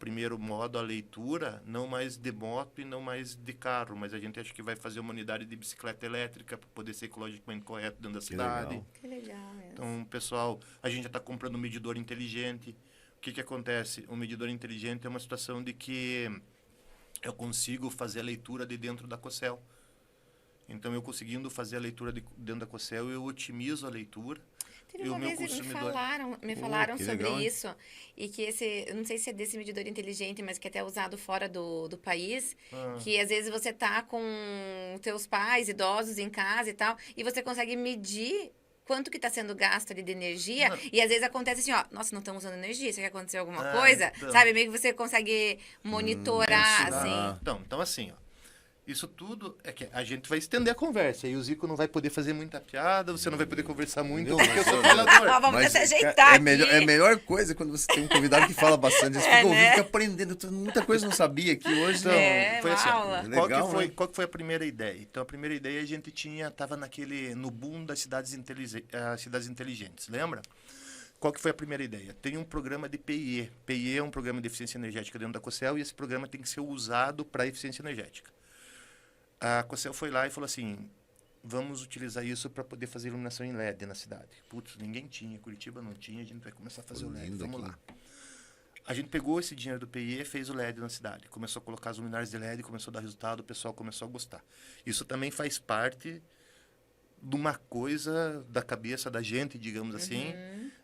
primeiro modo a leitura, não mais de moto e não mais de carro, mas a gente acha que vai fazer uma unidade de bicicleta elétrica para poder ser ecologicamente correto dentro da cidade. legal. Que legal. Então, pessoal, a gente já está comprando um medidor inteligente. O que acontece? O medidor inteligente é uma situação de que eu consigo fazer a leitura de dentro da COCEL. Então, eu conseguindo fazer a leitura dentro da COCEL, eu otimizo a leitura. Teve E o uma meu vez consumidor? me falaram que sobre legal, hein? isso e que eu não sei se é desse medidor inteligente, mas que é até usado fora do país, que às vezes você tá com teus pais idosos em casa e tal, e você consegue medir quanto que está sendo gasto ali de energia, e às vezes acontece assim, ó, nossa, não estamos usando energia, será que aconteceu alguma coisa? Então. Sabe, meio que você consegue monitorar, mensurar. assim. Então assim, ó. Isso tudo é que a gente vai estender a conversa. E o Zico não vai poder fazer muita piada, você não vai poder conversar muito, Não, porque eu mas sou eu- falador. Vamos Mas, se ajeitar cara, aqui. é a melhor coisa quando você tem um convidado que fala bastante. Você fica ouvindo, né? fica aprendendo. Muita coisa eu não sabia aqui hoje. Então, foi uma assim, ó, aula. Legal, né? qual que foi a primeira ideia? Então, a primeira ideia a gente tava no boom das cidades inteligentes, lembra? Qual que foi a primeira ideia? Tem um programa de PIE. PIE é um programa de eficiência energética dentro da COCEL e esse programa tem que ser usado para eficiência energética. A COCEL foi lá e falou assim, vamos utilizar isso para poder fazer iluminação em LED na cidade. Putz, ninguém tinha, Curitiba não tinha, a gente vai começar a fazer o LED, Lindo vamos aqui. lá. A gente pegou esse dinheiro do PIE e fez o LED na cidade. Começou a colocar as luminárias de LED, começou a dar resultado, o pessoal começou a gostar. Isso também faz parte de uma coisa da cabeça da gente, digamos assim,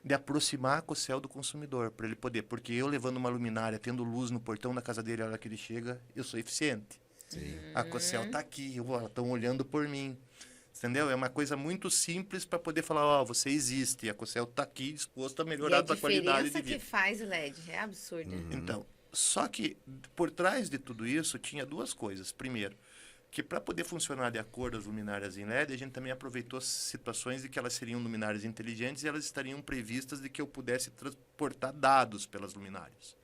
de aproximar a COCEL do consumidor, para ele poder. Porque eu levando uma luminária, tendo luz no portão da casa dele a hora que ele chega, eu sou eficiente. A COCEL está aqui, estão olhando por mim. Entendeu? É uma coisa muito simples para poder falar, ó, você existe, a COCEL está aqui disposto a melhorar a tua qualidade de diferença vida. que faz o LED é absurda. Então, só que por trás de tudo isso tinha duas coisas. Primeiro, que para poder funcionar de acordo as luminárias em LED, a gente também aproveitou situações de que elas seriam luminárias inteligentes e elas estariam previstas de que eu pudesse transportar dados pelas luminárias.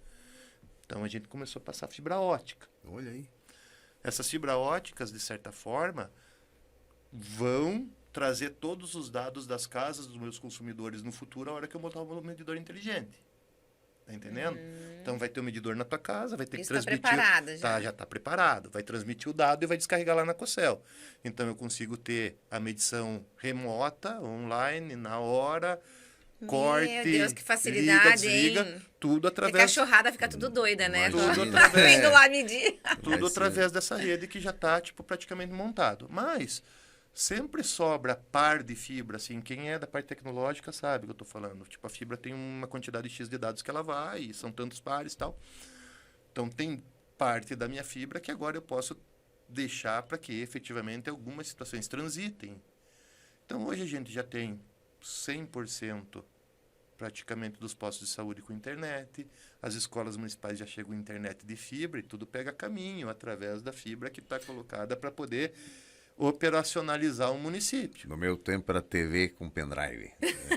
Então a gente começou a passar fibra ótica. Olha aí. Essas fibras óticas, de certa forma, vão trazer todos os dados das casas dos meus consumidores no futuro a hora que eu botar um medidor inteligente. Tá entendendo? Então vai ter um medidor na tua casa, vai ter que Isso tá transmitir. preparado já. Já está preparado. Vai transmitir o dado e vai descarregar lá na Cocel. Então eu consigo ter a medição remota, online, na hora, corte, Meu Deus, que liga, facilidade, desliga, hein? tudo E através cachorrada fica tudo doida, né? Imagina. Tudo através- Indo lá medir. tudo Vai ser. através dessa rede que já está tipo praticamente montado. Mas sempre sobra par de fibra, assim, quem é da parte tecnológica sabe o que eu estou falando. Tipo, a fibra tem uma quantidade X de dados que ela vai, e são tantos pares e tal. Então tem parte da minha fibra que agora eu posso deixar para que efetivamente algumas situações transitem. Então hoje a gente já tem 100% praticamente dos postos de saúde com internet, as escolas municipais já chegam com internet de fibra e tudo pega caminho através da fibra que está colocada para poder operacionalizar o município. No meu tempo era TV com pendrive.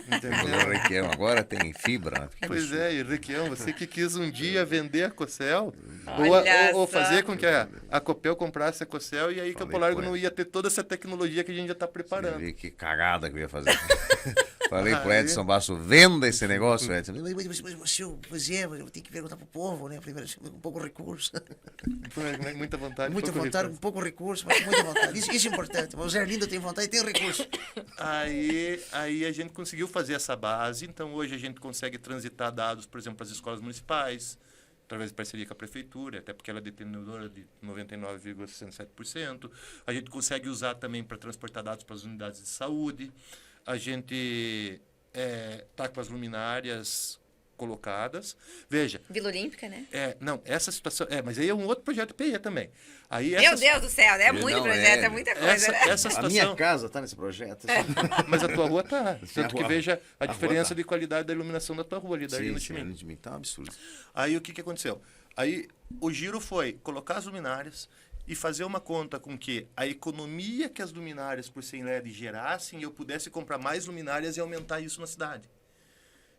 Entendeu? Agora tem fibra, né? Pois é, Henriqueão, você que quis um dia vender a Cocel, Olha ou só. fazer com que a Copel comprasse a Cocel e aí Falei Campo Largo com não ele. ia ter toda essa tecnologia que a gente já está Você preparando. vê que cagada que eu ia fazer. Falei pro Aí. Edson Basso, venda esse negócio, Edson. Mas eu tenho que perguntar pro povo, né? Primeiro, com pouco recurso. Muita vontade. Muita pouco vontade, recurso. com pouco recurso, mas com muita vontade. Isso é importante. O Zé Lindo tem vontade e tem recurso. Aí a gente conseguiu fazer essa base, então hoje a gente consegue transitar dados, por exemplo, para as escolas municipais, através de parceria com a prefeitura, até porque ela é detentora de 99,67%. A gente consegue usar também para transportar dados para as unidades de saúde. A gente está com as luminárias colocadas. Veja, Vila Olímpica, né? não, essa situação... mas aí é um outro projeto PE também. Aí Meu Deus do céu, é muito Não, projeto, é. é muita coisa, né? essa A situação... minha casa tá nesse projeto. Mas a tua rua tá. Tanto que rua- veja a a rua diferença tá. de qualidade da iluminação da tua rua ali, dali no Sim, Timim. de mim tá um absurdo. Aí o que aconteceu? Aí o giro foi colocar as luminárias e fazer uma conta com que a economia que as luminárias por 100 LED gerassem, eu pudesse comprar mais luminárias e aumentar isso na cidade.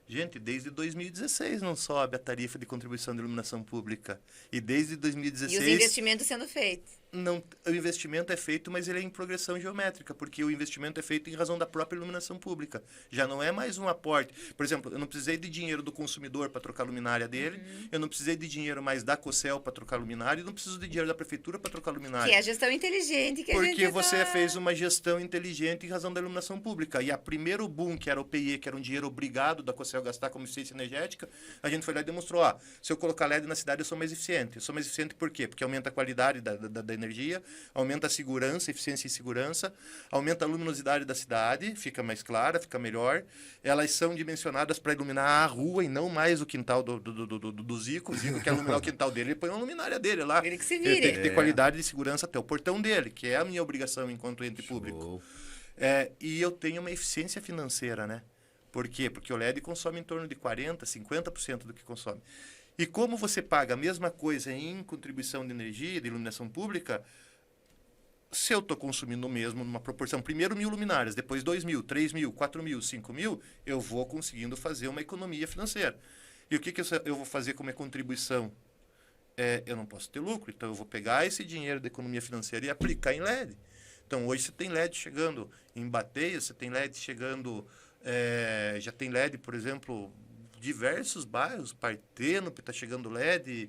Gente, desde 2016 não sobe a tarifa de contribuição de iluminação pública. E desde E 2016... os investimentos sendo feitos. Não, o investimento é feito, mas ele é em progressão geométrica, porque o investimento é feito em razão da própria iluminação pública. Já não é mais um aporte. Por exemplo, eu não precisei de dinheiro do consumidor para trocar a luminária dele, eu não precisei de dinheiro mais da Cocel para trocar a luminária, e não preciso de dinheiro da prefeitura para trocar a luminária. Que é a gestão inteligente que a gente Porque você tá... fez uma gestão inteligente em razão da iluminação pública. E a primeiro boom, que era o PIE, que era um dinheiro obrigado da Cocel gastar como eficiência energética, a gente foi lá e demonstrou, se eu colocar LED na cidade, eu sou mais eficiente. Eu sou mais eficiente por quê? Porque aumenta a qualidade da energia, aumenta a segurança, eficiência e segurança, aumenta a luminosidade da cidade, fica mais clara, fica melhor. Elas são dimensionadas para iluminar a rua e não mais o quintal do Zico. O Zico quer iluminar o quintal dele, ele põe uma luminária dele lá. Ele que se Ele vire. tem que ter qualidade de segurança até o portão dele, que é a minha obrigação enquanto ente público. Show. E eu tenho uma eficiência financeira, né? Por quê? Porque o LED consome em torno de 40%, 50% do que consome. E como você paga a mesma coisa em contribuição de energia, de iluminação pública, se eu estou consumindo o mesmo numa proporção, primeiro 1.000 luminárias, depois 2.000, 3.000, 4.000, 5.000, eu vou conseguindo fazer uma economia financeira. E o que eu vou fazer como contribuição? Eu não posso ter lucro, então eu vou pegar esse dinheiro da economia financeira e aplicar em LED. Então, hoje você tem LED chegando em Bateias, você tem LED chegando... já tem LED, por exemplo, diversos bairros, Partenop está chegando LED...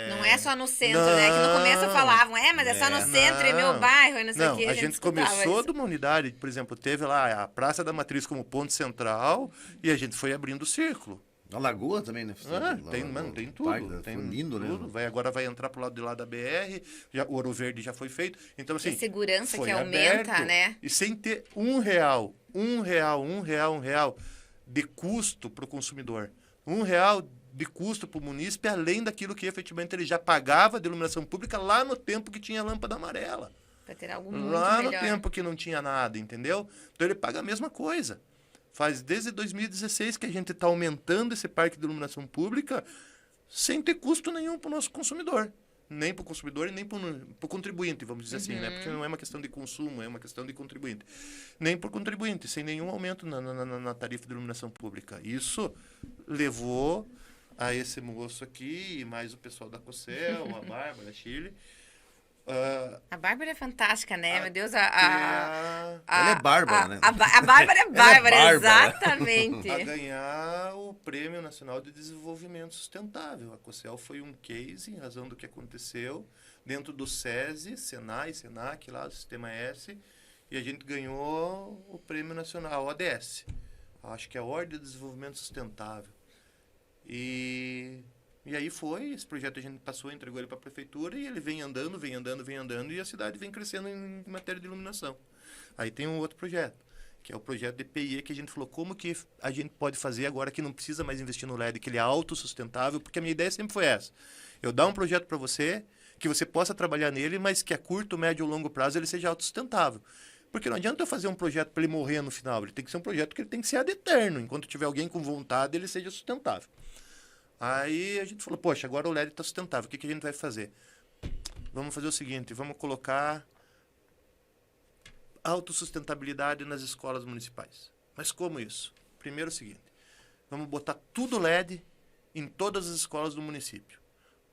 Não é só no centro, né? Que no começo falavam, mas é só no centro e meu bairro e não sei o Não, que. a gente começou de uma unidade, por exemplo, teve lá a Praça da Matriz como ponto central e a gente foi abrindo o círculo. Na Lagoa também, né? Tem tudo. Tem foi lindo, tudo. né? Agora vai entrar pro lado de lá da BR, o Ouro Verde já foi feito. Então, assim, a segurança foi que aumenta, aberto, né? E sem ter um real de custo para o consumidor. R$1 de custo para o munícipe, além daquilo que efetivamente ele já pagava de iluminação pública lá no tempo que tinha lâmpada amarela. Para ter algo muito Lá melhor. no tempo que não tinha nada, entendeu? Então ele paga a mesma coisa. Faz desde 2016 que a gente está aumentando esse parque de iluminação pública sem ter custo nenhum para o nosso consumidor. Nem para o consumidor e nem para o contribuinte, vamos dizer assim, né? Porque não é uma questão de consumo, é uma questão de contribuinte. Nem por contribuinte, sem nenhum aumento na tarifa de iluminação pública. Isso levou a esse moço aqui, e mais o pessoal da Cocel, a Bárbara, a Chile, A Bárbara é fantástica, né? Meu Deus, Ela é bárbara, né? A Bárbara é bárbara, bárbara. exatamente. a ganhar o Prêmio Nacional de Desenvolvimento Sustentável. A COCEL foi um case em razão do que aconteceu dentro do SESI, Senai, Senac, lá do Sistema S, e a gente ganhou o Prêmio Nacional, ODS. Acho que é a Ordem de Desenvolvimento Sustentável. E aí esse projeto a gente passou, entregou ele para a prefeitura e ele vem andando e a cidade vem crescendo em matéria de iluminação. Aí tem um outro projeto, que é o projeto de PIE, que a gente falou como que a gente pode fazer agora que não precisa mais investir no LED, que ele é autossustentável, porque a minha ideia sempre foi essa. Eu dar um projeto para você, que você possa trabalhar nele, mas que a curto, médio ou longo prazo ele seja autossustentável. Porque não adianta eu fazer um projeto para ele morrer no final, ele tem que ser um projeto que ele tem que ser ad eterno, enquanto tiver alguém com vontade, ele seja sustentável. Aí a gente falou, poxa, agora o LED está sustentável, o que a gente vai fazer? Vamos fazer o seguinte, vamos colocar autossustentabilidade nas escolas municipais. Mas como isso? Primeiro é o seguinte, vamos botar tudo LED em todas as escolas do município,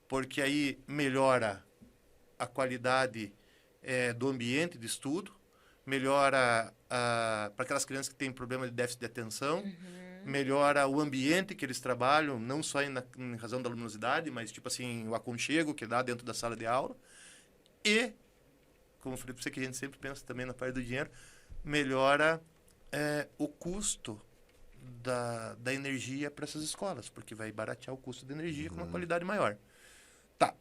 porque aí melhora a qualidade do ambiente de estudo, melhora para aquelas crianças que têm problema de déficit de atenção, melhora o ambiente que eles trabalham, não só em razão da luminosidade, mas tipo assim, o aconchego que dá dentro da sala de aula. E, como eu falei para você, que a gente sempre pensa também na parte do dinheiro, melhora o custo da energia para essas escolas, porque vai baratear o custo da energia com uma qualidade maior. Tá,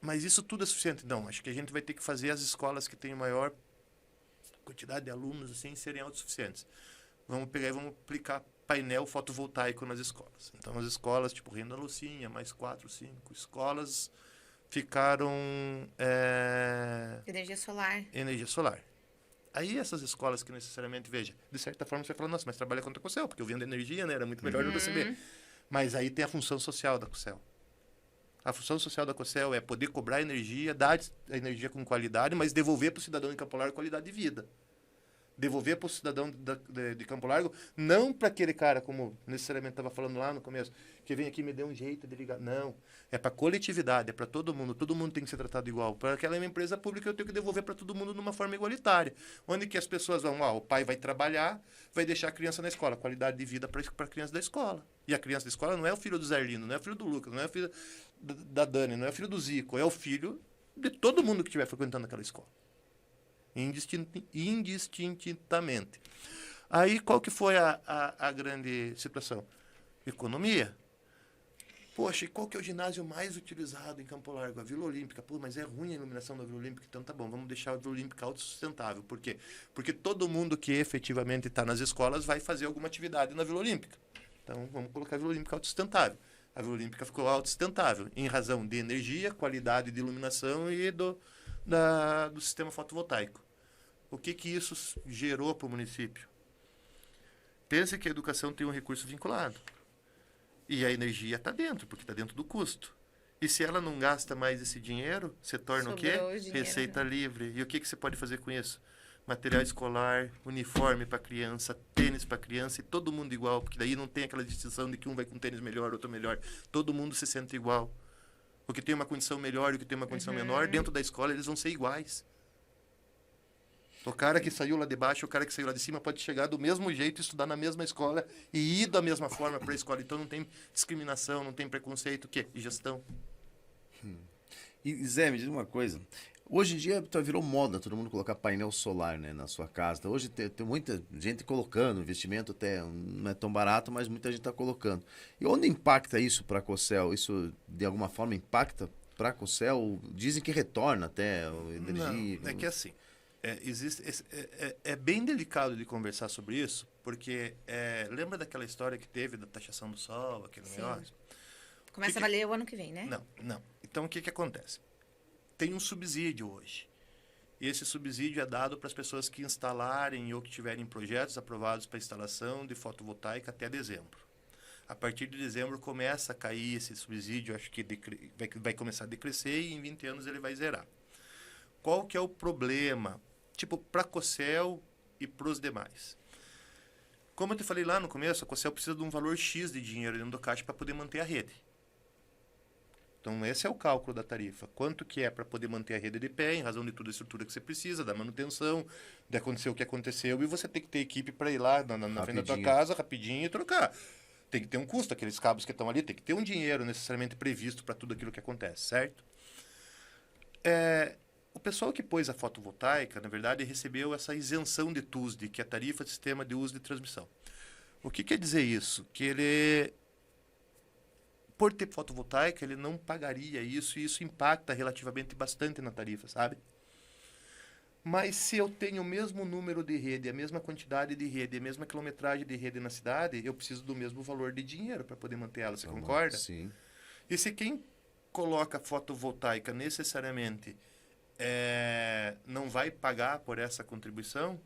mas isso tudo é suficiente? Não, acho que a gente vai ter que fazer as escolas que têm maior quantidade de alunos assim serem autossuficientes. Vamos pegar e vamos aplicar painel fotovoltaico nas escolas. Então, as escolas, tipo Reino da Lucinha, mais 4, 5 escolas, ficaram... Energia solar. Energia solar. Aí, essas escolas que necessariamente, veja, de certa forma você vai falar, nossa, mas trabalha contra a COCEL, porque eu vendo energia, né? Era muito melhor eu receber. Mas aí tem a função social da COCEL. A função social da COCEL é poder cobrar energia, dar a energia com qualidade, mas devolver para o cidadão de Campo Largo qualidade de vida. Devolver para o cidadão de Campo Largo, não para aquele cara, como necessariamente estava falando lá no começo, que vem aqui e me dê um jeito de ligar. Não, é para a coletividade, é para todo mundo tem que ser tratado igual. Para aquela empresa pública eu tenho que devolver para todo mundo de uma forma igualitária. Onde que as pessoas vão, o pai vai trabalhar, vai deixar a criança na escola, qualidade de vida para a criança da escola. E a criança da escola não é o filho do Zerlino, não é o filho do Lucas, não é o filho da Dani, não é o filho do Zico, é o filho de todo mundo que estiver frequentando aquela escola. Indistintamente. Aí, qual que foi a grande situação? Economia. Poxa, e qual que é o ginásio mais utilizado em Campo Largo? A Vila Olímpica. Pô, mas é ruim a iluminação da Vila Olímpica, então tá bom, vamos deixar a Vila Olímpica autossustentável. Por quê? Porque todo mundo que efetivamente está nas escolas vai fazer alguma atividade na Vila Olímpica. Então, vamos colocar a Vila Olímpica autossustentável. A Vila Olímpica ficou autossustentável em razão de energia, qualidade de iluminação e do sistema fotovoltaico. O que isso gerou para o município? Pense que a educação tem um recurso vinculado. E a energia está dentro, porque está dentro do custo. E se ela não gasta mais esse dinheiro, você torna o quê? Receita livre. E o que você pode fazer com isso? Material escolar, uniforme para criança, tênis para criança, e todo mundo igual, porque daí não tem aquela distinção de que um vai com tênis melhor, outro melhor. Todo mundo se sente igual. O que tem uma condição melhor e o que tem uma condição menor, dentro da escola eles vão ser iguais. O cara que saiu lá de baixo, o cara que saiu lá de cima pode chegar do mesmo jeito, estudar na mesma escola e ir da mesma forma para a escola. Então não tem discriminação, não tem preconceito, o quê? E gestão. E Zé, me diz uma coisa. Hoje em dia virou moda todo mundo colocar painel solar, né, na sua casa. Hoje tem muita gente colocando, investimento até não é tão barato, mas muita gente está colocando. E onde impacta isso para a COCEL? Isso de alguma forma impacta para a COCEL? Dizem que retorna até a energia. Não, é que assim, é bem delicado de conversar sobre isso, porque lembra daquela história que teve da taxação do sol, aquele negócio? Começa a valer o ano que vem, né? Não. Então, o que acontece? Tem um subsídio hoje. E esse subsídio é dado para as pessoas que instalarem ou que tiverem projetos aprovados para instalação de fotovoltaica até dezembro. A partir de dezembro começa a cair esse subsídio, acho que vai começar a decrescer e em 20 anos ele vai zerar. Qual que é o problema? Tipo, para a COCEL e para os demais. Como eu te falei lá no começo, a COCEL precisa de um valor X de dinheiro dentro do caixa para poder manter a rede. Então, esse é o cálculo da tarifa. Quanto que é para poder manter a rede de pé, em razão de toda a estrutura que você precisa, da manutenção, de acontecer o que aconteceu, e você tem que ter equipe para ir lá na frente da tua casa, rapidinho, e trocar. Tem que ter um custo, aqueles cabos que estão ali, tem que ter um dinheiro necessariamente previsto para tudo aquilo que acontece, certo? O pessoal que pôs a fotovoltaica, na verdade, recebeu essa isenção de TUSD, que é a tarifa de sistema de uso de transmissão. O que quer dizer isso? Que ele, por ter fotovoltaica, ele não pagaria isso, e isso impacta relativamente bastante na tarifa, sabe? Mas se eu tenho o mesmo número de rede, a mesma quantidade de rede, a mesma quilometragem de rede na cidade, eu preciso do mesmo valor de dinheiro para poder manter ela, você concorda? Sim. E se quem coloca fotovoltaica necessariamente não vai pagar por essa contribuição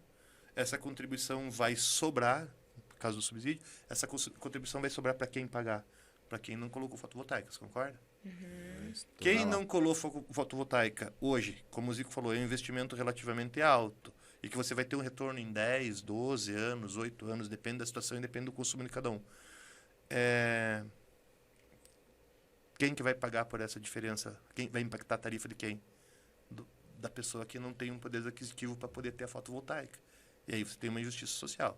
vai sobrar, no caso do subsídio, essa contribuição vai sobrar para quem pagar? Para quem não colocou fotovoltaica, você concorda? Quem não colocou fotovoltaica hoje, como o Zico falou, é um investimento relativamente alto e que você vai ter um retorno em 10, 12 anos, 8 anos, depende da situação e depende do consumo de cada um. Quem que vai pagar por essa diferença? Quem vai impactar a tarifa de quem? Da pessoa que não tem um poder aquisitivo para poder ter a fotovoltaica. E aí você tem uma injustiça social.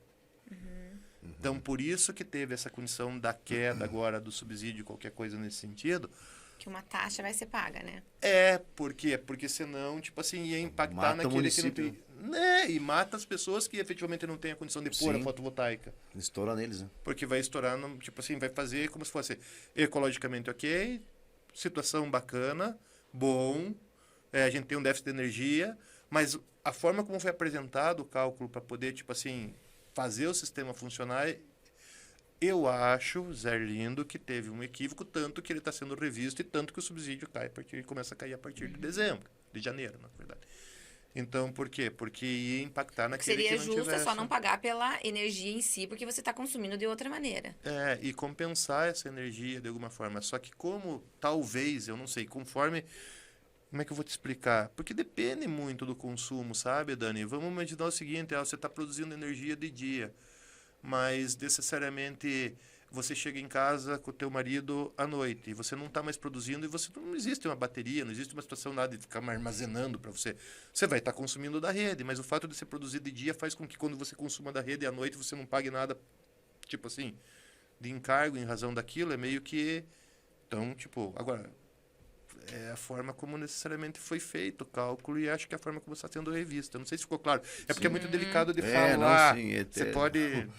Então, por isso que teve essa condição da queda agora do subsídio, qualquer coisa nesse sentido. Que uma taxa vai ser paga, né? Por quê? Porque senão, tipo assim, ia impactar Mata o naquele município. que não tem... Né? E mata as pessoas que efetivamente não têm a condição de pôr a Sim. fotovoltaica. Estoura neles, né? Porque vai estourar, tipo assim, vai fazer como se fosse ecologicamente ok, situação bacana, bom, a gente tem um déficit de energia, mas a forma como foi apresentado o cálculo para poder, tipo assim, fazer o sistema funcionar, eu acho, Zé Lindo, que teve um equívoco, tanto que ele está sendo revisto e tanto que o subsídio começa a cair a partir de dezembro, de janeiro, na verdade. Então, por quê? Porque ia impactar naquele Seria que não justo tivesse... só não pagar pela energia em si, porque você está consumindo de outra maneira. E compensar essa energia de alguma forma. Só que como, talvez, eu não sei, conforme... Como é que eu vou te explicar? Porque depende muito do consumo, sabe, Dani? Vamos imaginar o seguinte, você está produzindo energia de dia, mas necessariamente você chega em casa com o teu marido à noite e você não está mais produzindo e você não existe uma bateria, não existe uma situação nada de ficar armazenando para você. Você vai estar consumindo da rede, mas o fato de ser produzido de dia faz com que quando você consuma da rede à noite você não pague nada, tipo assim, de encargo em razão daquilo, é meio que... Então, tipo, agora... É a forma como necessariamente foi feito o cálculo e acho que é a forma como está sendo revista. Não sei se ficou claro. É porque é muito delicado de falar. Não, sim, você pode...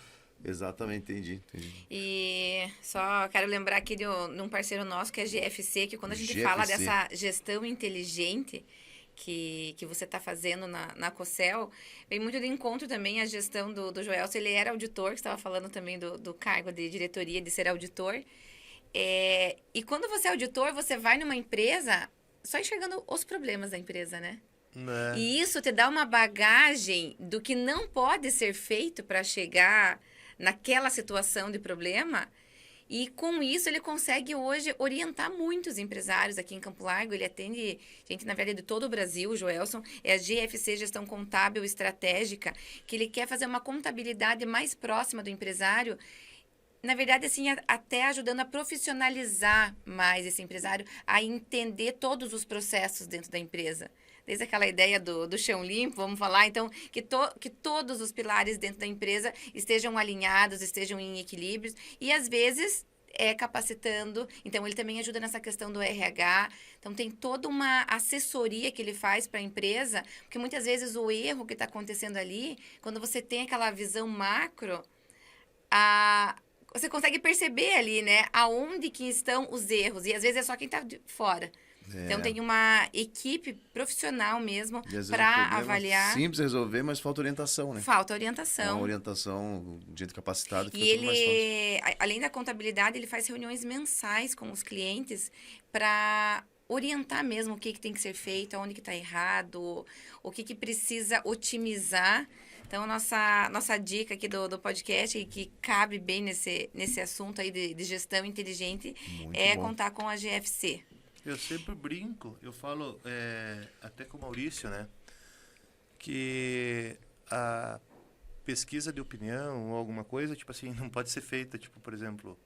Exatamente, entendi. E só quero lembrar aqui de um parceiro nosso, que é a GFC, que quando a gente GFC. fala dessa gestão inteligente que você está fazendo na Cocel, vem muito de encontro também a gestão do Joelson. Ele era auditor, que estava falando também do cargo de diretoria, de ser auditor. E quando você é auditor, você vai numa empresa só enxergando os problemas da empresa, né? E isso te dá uma bagagem do que não pode ser feito para chegar naquela situação de problema. E com isso ele consegue hoje orientar muitos empresários aqui em Campo Largo. Ele atende gente, na verdade, de todo o Brasil, o Joelson. É a GFC, Gestão Contábil Estratégica, que ele quer fazer uma contabilidade mais próxima do empresário. Na verdade, assim, até ajudando a profissionalizar mais esse empresário, a entender todos os processos dentro da empresa. Desde aquela ideia do chão limpo, vamos falar, então, que todos os pilares dentro da empresa estejam alinhados, estejam em equilíbrios, e às vezes capacitando. Então, ele também ajuda nessa questão do RH. Então, tem toda uma assessoria que ele faz para a empresa, porque muitas vezes o erro que está acontecendo ali, quando você tem aquela visão macro, você consegue perceber ali, né, aonde que estão os erros. E às vezes é só quem está de fora. Então tem uma equipe profissional mesmo para avaliar. Simples resolver, mas falta orientação, né? Falta orientação. Uma orientação de gente capacitada. E ele, além da contabilidade, ele faz reuniões mensais com os clientes para orientar mesmo o que tem que ser feito, onde que está errado, o que precisa otimizar. Então, nossa dica aqui do podcast, que cabe bem nesse assunto aí de gestão inteligente, Muito bom. Contar com a GFC. Eu sempre brinco, eu falo até com o Maurício, né? Que a pesquisa de opinião ou alguma coisa, tipo assim, não pode ser feita, tipo, por exemplo,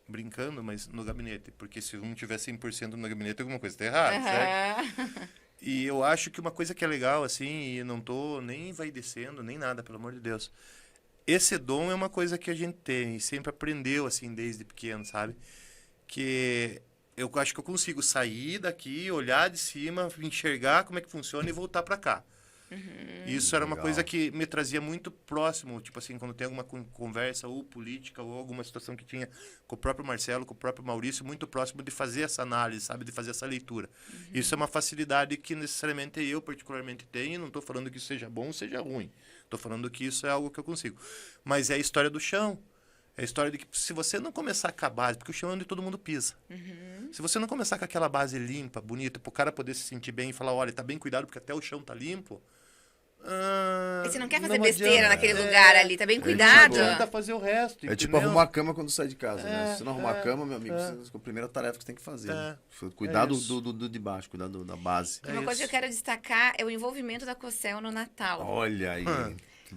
brincando, mas no gabinete. Porque se um tiver 100% no gabinete, alguma coisa está errada, certo? Aham. E eu acho que uma coisa que é legal, assim, e não tô nem vai descendo, nem nada, pelo amor de Deus. Esse dom é uma coisa que a gente tem, e sempre aprendeu, assim, desde pequeno, sabe? Que eu acho que eu consigo sair daqui, olhar de cima, enxergar como é que funciona e voltar para cá. Isso era uma Legal. coisa que me trazia muito próximo, tipo assim, quando tem alguma conversa ou política ou alguma situação que tinha com o próprio Marcelo, com o próprio Maurício, muito próximo de fazer essa análise, sabe, de fazer essa leitura. Isso é uma facilidade que necessariamente eu particularmente tenho, e não estou falando que isso seja bom ou seja ruim. Estou falando que isso é algo que eu consigo. Mas é a história do chão. É a história de que se você não começar com a base, porque o chão é onde todo mundo pisa. Se você não começar com aquela base limpa, bonita, para o cara poder se sentir bem e falar, olha, tá bem cuidado porque até o chão tá limpo. E você não quer fazer não besteira adianta. naquele lugar ali, tá bem Não cuidado. adianta fazer o resto, É tipo entendeu? arrumar a cama quando sai de casa, né? Se você não arrumar é, a cama, meu amigo, é. é a primeira tarefa que você tem que fazer. Né? É, Cuidar é isso. do de baixo, cuidar da base. Uma coisa que eu quero destacar é o envolvimento da Cocel no Natal. Olha aí.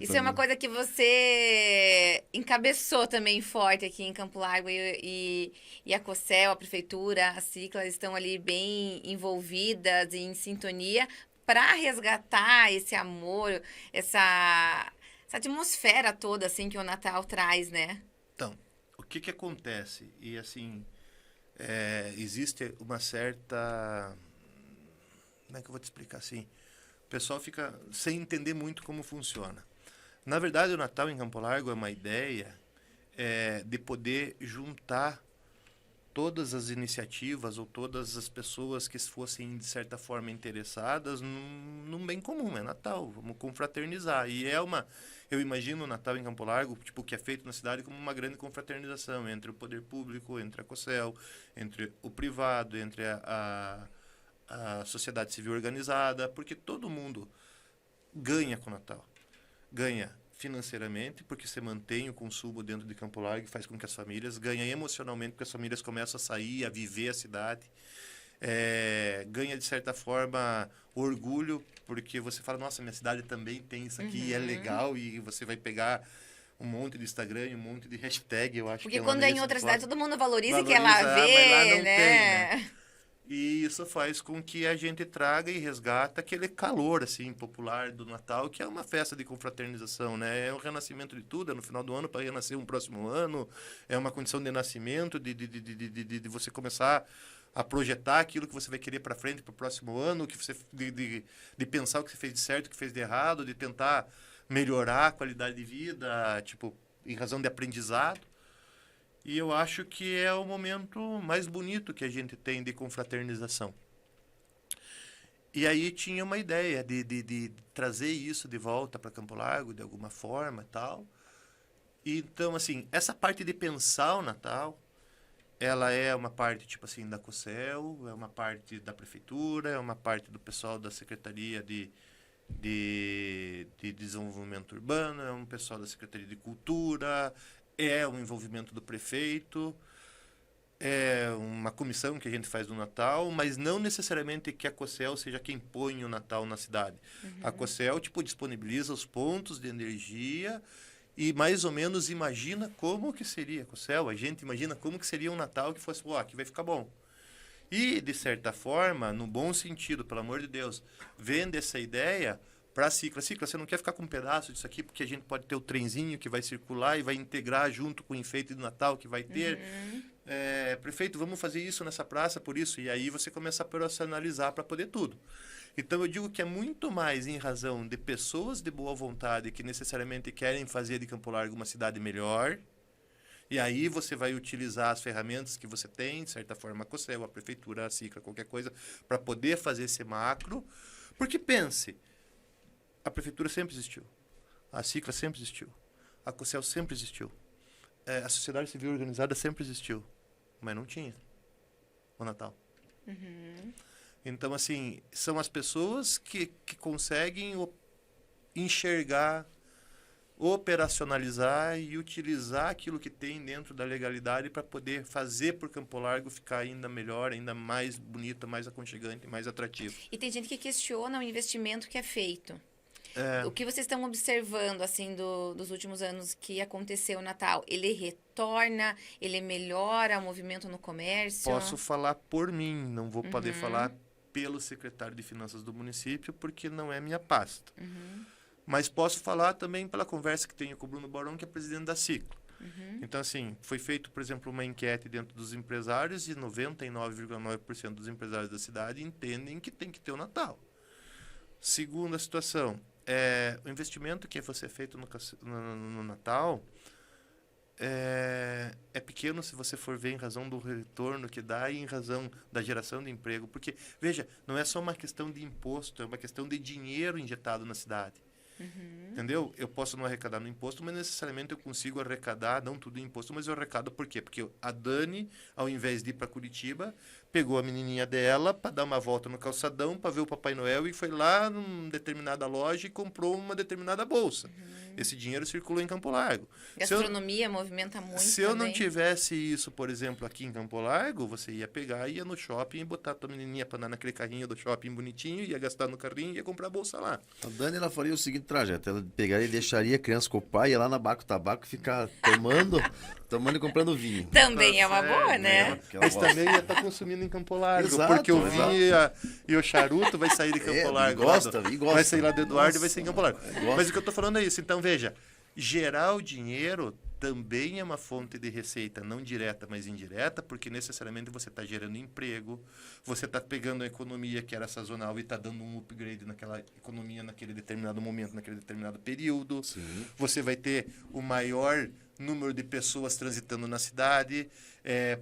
Isso é uma coisa que você encabeçou também forte aqui em Campo Largo e a Cocel, a prefeitura, a Cicla estão ali bem envolvidas e em sintonia para resgatar esse amor, essa atmosfera toda assim que o Natal traz, né? Então, o que acontece? E assim, existe uma certa... Como é que eu vou te explicar assim? O pessoal fica sem entender muito como funciona. Na verdade, o Natal em Campo Largo é uma ideia de poder juntar todas as iniciativas ou todas as pessoas que fossem, de certa forma, interessadas num bem comum. É Natal, vamos confraternizar. E eu imagino o Natal em Campo Largo, tipo, o que é feito na cidade, como uma grande confraternização entre o poder público, entre a Cocel, entre o privado, entre a sociedade civil organizada, porque todo mundo ganha com o Natal. Ganha financeiramente, porque você mantém o consumo dentro de Campo Largo e faz com que as famílias ganhem emocionalmente, porque as famílias começam a sair, a viver a cidade. Ganha, de certa forma, orgulho, porque você fala, nossa, minha cidade também tem isso aqui, é legal, e você vai pegar um monte de Instagram e um monte de hashtag, eu acho Porque que quando é em outra cidade, todo mundo valoriza e quer lá mas lá ver, não né? tem, né? E isso faz com que a gente traga e resgata aquele calor, assim, popular do Natal, que é uma festa de confraternização, né? É o renascimento de tudo, é no final do ano para renascer um próximo ano, é uma condição de nascimento, de você começar a projetar aquilo que você vai querer para frente para o próximo ano, que você, de pensar o que você fez de certo, o que fez de errado, de tentar melhorar a qualidade de vida, tipo, em razão de aprendizado. E eu acho que é o momento mais bonito que a gente tem de confraternização. E aí tinha uma ideia de trazer isso de volta para Campo Largo, de alguma forma e tal. E, então, assim, essa parte de pensar o Natal, ela é uma parte, tipo assim, da Cocel, é uma parte da prefeitura, é uma parte do pessoal da Secretaria de Desenvolvimento Urbano, é um pessoal da Secretaria de Cultura, é o envolvimento do prefeito, é uma comissão que a gente faz do Natal, mas não necessariamente que a Cocel seja quem põe o Natal na cidade. A Cocel, tipo, disponibiliza os pontos de energia e mais ou menos imagina como que seria a Cocel. A gente imagina como que seria um Natal que fosse, aqui vai ficar bom. E, de certa forma, no bom sentido, pelo amor de Deus, vende essa ideia para a Cicla. Cicla, você não quer ficar com um pedaço disso aqui, porque a gente pode ter o trenzinho que vai circular e vai integrar junto com o enfeite do Natal que vai ter. Prefeito, vamos fazer isso nessa praça, por isso. E aí você começa a personalizar para poder tudo. Então, eu digo que é muito mais em razão de pessoas de boa vontade que necessariamente querem fazer de Campo Largo uma cidade melhor. E aí você vai utilizar as ferramentas que você tem, de certa forma, a Cocel, a prefeitura, a Cicla, qualquer coisa, para poder fazer esse macro. Porque pense, a prefeitura sempre existiu, a Cicla sempre existiu, a Cocel sempre existiu, a sociedade civil organizada sempre existiu, mas não tinha o Natal. Então, assim, são as pessoas que conseguem enxergar, operacionalizar e utilizar aquilo que tem dentro da legalidade para poder fazer por Campo Largo ficar ainda melhor, ainda mais bonita, mais aconchegante, mais atrativo. E tem gente que questiona o investimento que é feito. O que vocês estão observando, assim, dos últimos anos que aconteceu o Natal? Ele retorna, ele melhora o movimento no comércio? Posso falar por mim, não vou poder falar pelo secretário de Finanças do município, porque não é minha pasta. Mas posso falar também pela conversa que tenho com o Bruno Barão, que é presidente da Ciclo. Então, assim, foi feito, por exemplo, uma enquete dentro dos empresários e 99,9% dos empresários da cidade entendem que tem que ter o Natal. Segunda situação, o investimento que vai ser feito no Natal é pequeno se você for ver em razão do retorno que dá e em razão da geração de emprego. Porque, veja, não é só uma questão de imposto, é uma questão de dinheiro injetado na cidade. Entendeu? Eu posso não arrecadar no imposto, mas necessariamente eu consigo arrecadar, não tudo em imposto, mas eu arrecado por quê? Porque a Dani, ao invés de ir para Curitiba, pegou a menininha dela para dar uma volta no calçadão, para ver o Papai Noel e foi lá numa determinada loja e comprou uma determinada bolsa. Esse dinheiro circulou em Campo Largo. Gastronomia movimenta muito Se eu não também. tivesse isso, por exemplo, aqui em Campo Largo, você ia pegar, ia no shopping e botar a tua menininha para andar naquele carrinho do shopping bonitinho, ia gastar no carrinho e ia comprar a bolsa lá. A Dani, ela faria o seguinte trajeto, ela pegaria e deixaria a criança com o pai, ia lá na Baco Tabaco e ficar tomando e comprando vinho. Também é uma Tá boa, certo, né? Mas também ia estar consumindo em Campo Largo, Exato, porque o exato. vinho e o charuto vai sair de Campo Largo. E gosta. Vai sair lá do Eduardo e vai Nossa, sair em Campo Largo. gosta. Mas o que eu estou falando é isso. Então, veja, gerar o dinheiro também é uma fonte de receita, não direta, mas indireta, porque necessariamente você está gerando emprego, você está pegando a economia que era sazonal e está dando um upgrade naquela economia naquele determinado momento, naquele determinado período. Sim. Você vai ter o maior número de pessoas transitando na cidade.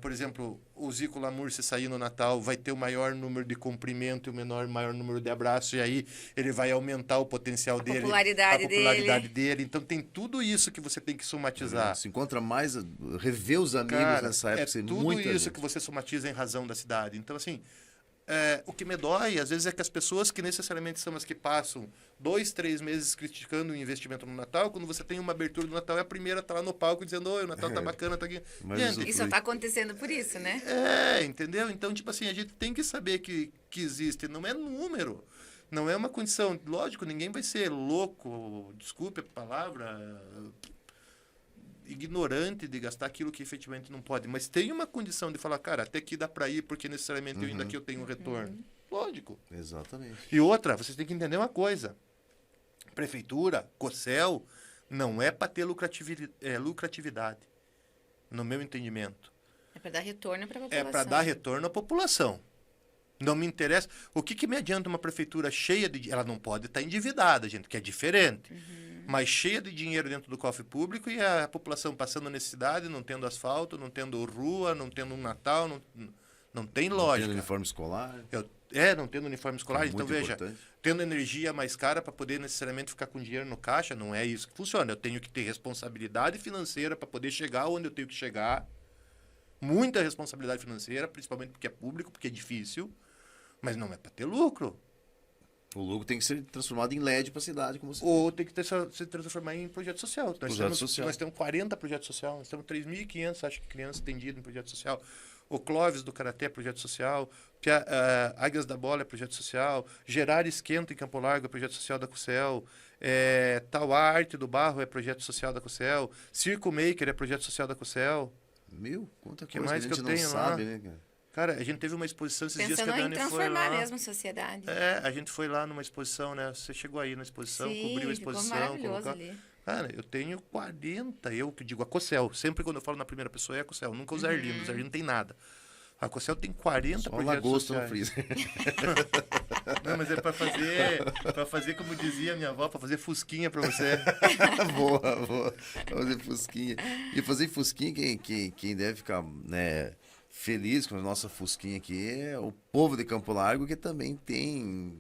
Por exemplo, o Zico Lamour, se sair no Natal, vai ter o maior número de cumprimento e o maior número de abraços, e aí ele vai aumentar o potencial dele, a popularidade dele. Então tem tudo isso que você tem que somatizar. Se encontra mais, rever os amigos Cara, nessa época. é tudo isso que você somatiza em razão da cidade. Então, assim, o que me dói, às vezes, é que as pessoas que necessariamente são as que passam 2, 3 meses criticando o investimento no Natal, quando você tem uma abertura do Natal, é a primeira a estar lá no palco dizendo, oi, o Natal tá bacana, tá aqui. Mas Gente, Isso só tá acontecendo por isso, né? entendeu? Então, tipo assim, a gente tem que saber que existe, não é número. Não é uma condição. Lógico, ninguém vai ser louco, desculpe a palavra, ignorante de gastar aquilo que efetivamente não pode. Mas tem uma condição de falar, cara, até aqui dá para ir, porque necessariamente eu ainda aqui eu tenho um retorno. Lógico. Exatamente. E outra, vocês têm que entender uma coisa. Prefeitura, COCEL, não é para ter lucratividade, no meu entendimento. É para dar retorno para a É população. para dar retorno à população. Não me interessa. O que me adianta uma prefeitura cheia de... Ela não pode estar endividada, gente, que é diferente. Mas cheia de dinheiro dentro do cofre público e a população passando necessidade, não tendo asfalto, não tendo rua, não tendo um Natal, não tem lógica. Tendo uniforme escolar. Não tendo uniforme escolar. Então, muito veja, importante. tendo energia mais cara para poder necessariamente ficar com dinheiro no caixa, não é isso que funciona. Eu tenho que ter responsabilidade financeira para poder chegar onde eu tenho que chegar. Muita responsabilidade financeira, principalmente porque é público, porque é difícil. Mas não é para ter lucro. O lucro tem que ser transformado em LED para a cidade, como você Ou tem que se transformar em projeto social. Nós temos 40 projetos sociais, nós temos 3.500, acho que crianças atendidas em projeto social. O Clóvis do Karatê é projeto social. Águias da Bola é projeto social. Gerar Esquenta em Campo Largo é projeto social da COCEL. Tauá Arte do Barro é projeto social da COCEL. Circo Maker é projeto social da COCEL. Quanta Que coisa mais que a gente que eu não tenho sabe, lá? né, cara? Cara, a gente teve uma exposição esses dias que a Pensando em Dani foi transformar lá. mesmo a sociedade. A gente foi lá numa exposição, né? Você chegou aí na exposição, Sim, cobriu a ficou exposição. maravilhoso ali. Cara, eu tenho 40, eu que digo a COCEL. Sempre quando eu falo na primeira pessoa é a COCEL, nunca o Zerlino. O Zerlino não tem nada. A COCEL tem 40 Só projetos lagosta no sociais. freezer. Não, mas é para fazer como dizia minha avó, para fazer fusquinha para você. boa. Fazer fusquinha. E fazer fusquinha, quem deve ficar, né, feliz com a nossa fusquinha aqui é o povo de Campo Largo, que também tem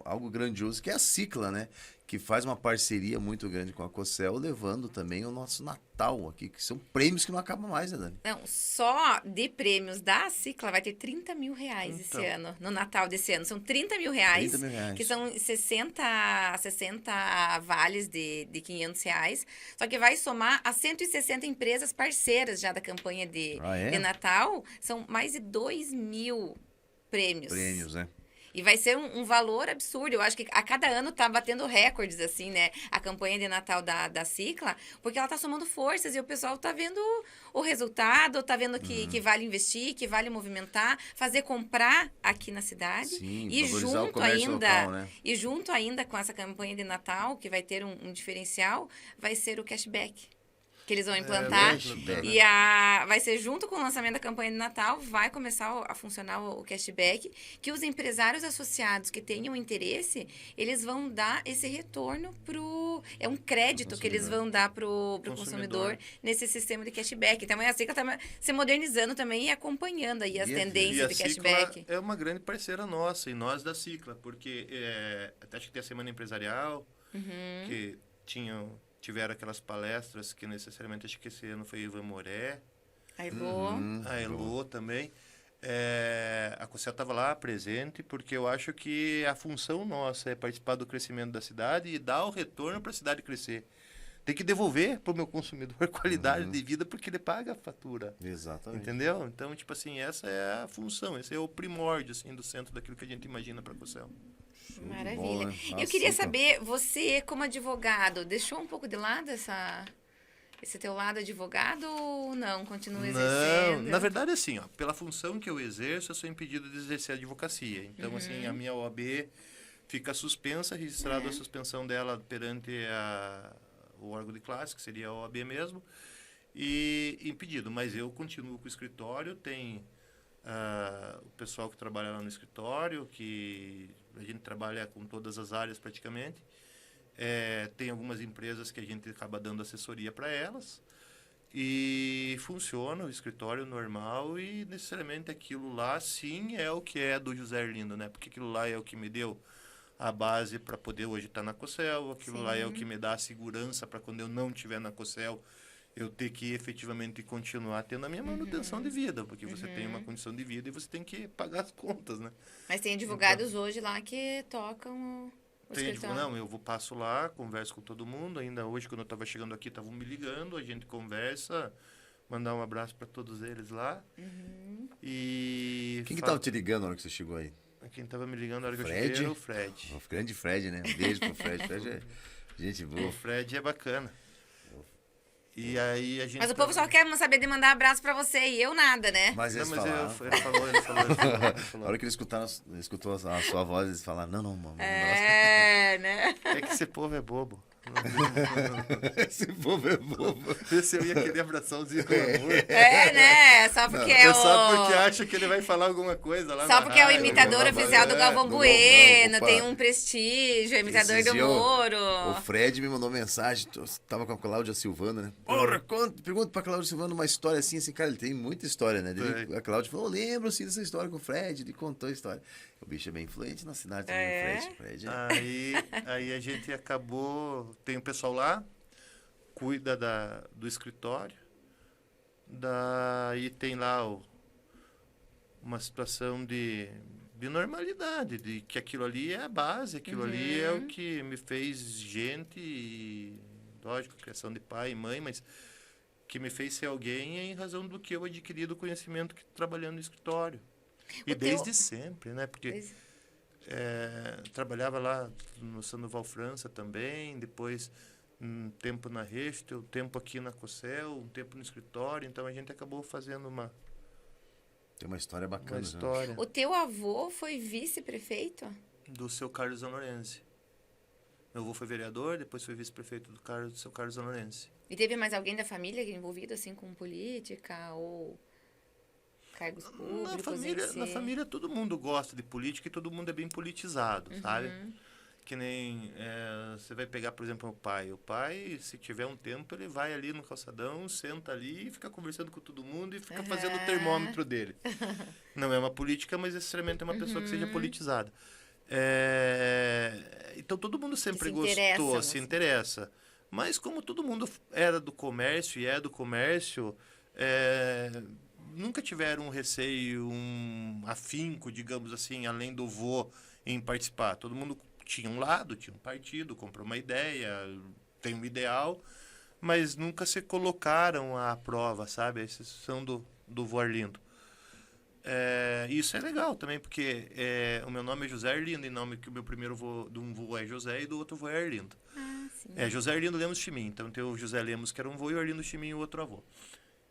algo grandioso, que é a Cicla, né? Que faz uma parceria muito grande com a COCEL, levando também o nosso Natal aqui, que são prêmios que não acabam mais, né, Dani? Não, só de prêmios da Cicla vai ter 30 mil reais esse ano, no Natal desse ano. São 30 mil reais, 30 mil reais. que são 60 vales de 500 reais. Só que vai somar a 160 empresas parceiras já da campanha de Natal. São mais de 2 mil prêmios. Prêmios, né? E vai ser um valor absurdo. Eu acho que a cada ano tá batendo recordes, assim, né? A campanha de Natal da Cicla, porque ela tá somando forças e o pessoal tá vendo o resultado, tá vendo que vale investir, que vale movimentar, fazer comprar aqui na cidade. Sim, E valorizar o junto comércio ainda, local, né? e junto ainda com essa campanha de Natal, que vai ter um diferencial, vai ser o cashback. Que eles vão implantar. cashback. E vai ser junto com o lançamento da campanha de Natal, vai começar a funcionar o cashback, que os empresários associados que tenham interesse, eles vão dar esse retorno é um crédito que eles vão dar pro consumidor nesse sistema de cashback. Então, a Cicla está se modernizando também e acompanhando aí as tendências de cashback. Cicla é uma grande parceira nossa, e nós da Cicla, porque acho que tem a Semana Empresarial, que tiveram aquelas palestras que necessariamente, acho que esse ano foi Ivan Moré. A Elô. A Elô também. A COCEL estava lá presente, porque eu acho que a função nossa é participar do crescimento da cidade e dar o retorno para a cidade crescer. Tem que devolver para o meu consumidor qualidade de vida, porque ele paga a fatura. Exatamente. Entendeu? Então, tipo assim, essa é a função, esse é o primórdio, assim, do centro daquilo que a gente imagina para a COCEL. Maravilha. Bom, né? Eu queria saber, você como advogado, deixou um pouco de lado esse teu lado advogado ou não? Continua exercendo? Não, na verdade, assim, ó, pela função que eu exerço, eu sou impedido de exercer a advocacia. Então, assim, a minha OAB fica suspensa, registrada a suspensão dela perante o órgão de classe, que seria a OAB mesmo, e impedido. Mas eu continuo com o escritório, tem o pessoal que trabalha lá no escritório, que a gente trabalha com todas as áreas praticamente. Tem algumas empresas que a gente acaba dando assessoria para elas. E funciona o escritório normal e necessariamente aquilo lá sim é o que é do José Arlindo, né? Porque aquilo lá é o que me deu a base para poder hoje estar na COCEL, aquilo lá é o que me dá a segurança para quando eu não estiver na COCEL eu ter que efetivamente continuar tendo a minha manutenção de vida, porque você tem uma condição de vida e você tem que pagar as contas, né? Mas tem advogados hoje lá que tocam o escritório. Não, eu passo lá, converso com todo mundo. Ainda hoje, quando eu estava chegando aqui, estavam me ligando, a gente conversa, mandar um abraço para todos eles lá. E Quem que tava te ligando na hora que você chegou aí? Quem estava me ligando na hora que eu Fred? cheguei era o Fred. O grande Fred, né? Um beijo pro Fred. Fred é gente boa. O Fred é bacana. E aí a gente... Mas o povo só quer saber de mandar abraço pra você e eu nada, né? Mas eles Não, mas falaram. ele falou. Na hora que eles escutou a sua voz, eles falaram, não, mano. Né? É que esse povo é bobo. Esse povo é bobo. Esse eu ia querer abraçãozinho com amor. Né? Só porque é o... Só porque acha que ele vai falar alguma coisa lá Só na porque é o rádio, imitador alguma oficial do coisa. Galvão do Bueno, Galvão, tem opa. um prestígio, é imitador Esses do dias Moro. O Fred me mandou mensagem, tava com a Cláudia Silvano, né? Porra, pergunta pra Cláudia Silvano uma história assim, cara, ele tem muita história, né? A Cláudia falou, eu lembro sim dessa história com o Fred, ele contou a história. O bicho é bem influente na cidade também, o Fred. Aí a gente acabou, tem o pessoal lá, cuida do escritório, daí tem lá uma situação de normalidade, de que aquilo ali é a base, aquilo ali é o que me fez gente, e, lógico, criação de pai e mãe, mas que me fez ser alguém em razão do que eu adquiri do conhecimento trabalhando no escritório. E desde sempre, né? Porque trabalhava lá no Sandoval França também, depois um tempo na Rechtel, um tempo aqui na COCEL, um tempo no escritório, então a gente acabou fazendo Tem uma história bacana. uma história O teu avô foi vice-prefeito? do seu Carlos Zanorense. Meu avô foi vereador, depois foi vice-prefeito do seu Carlos Zanorense. E teve mais alguém da família envolvido assim com política ou cargos públicos? Na família todo mundo gosta de política e todo mundo é bem politizado, sabe? Que nem você vai pegar, por exemplo, o pai. O pai, se tiver um tempo, ele vai ali no calçadão, senta ali e fica conversando com todo mundo e fica fazendo o termômetro dele. Não é uma política, mas necessariamente é uma pessoa que seja politizada. Então todo mundo sempre gostou, se interessa. Mas como todo mundo era do comércio e é do comércio, nunca tiveram um receio, um afinco, digamos assim, além do vô em participar. Todo mundo tinha um lado, tinha um partido, comprou uma ideia, tem um ideal, mas nunca se colocaram à prova, sabe? A exceção do vô Arlindo. Isso é legal também, porque o meu nome é José Arlindo, em nome que o meu primeiro vô, de um vô é José e do outro vô é Arlindo. Sim. José Arlindo Lemos Chimin. Então tem o José Lemos, que era um vô, e o Arlindo Chimin, o outro avô.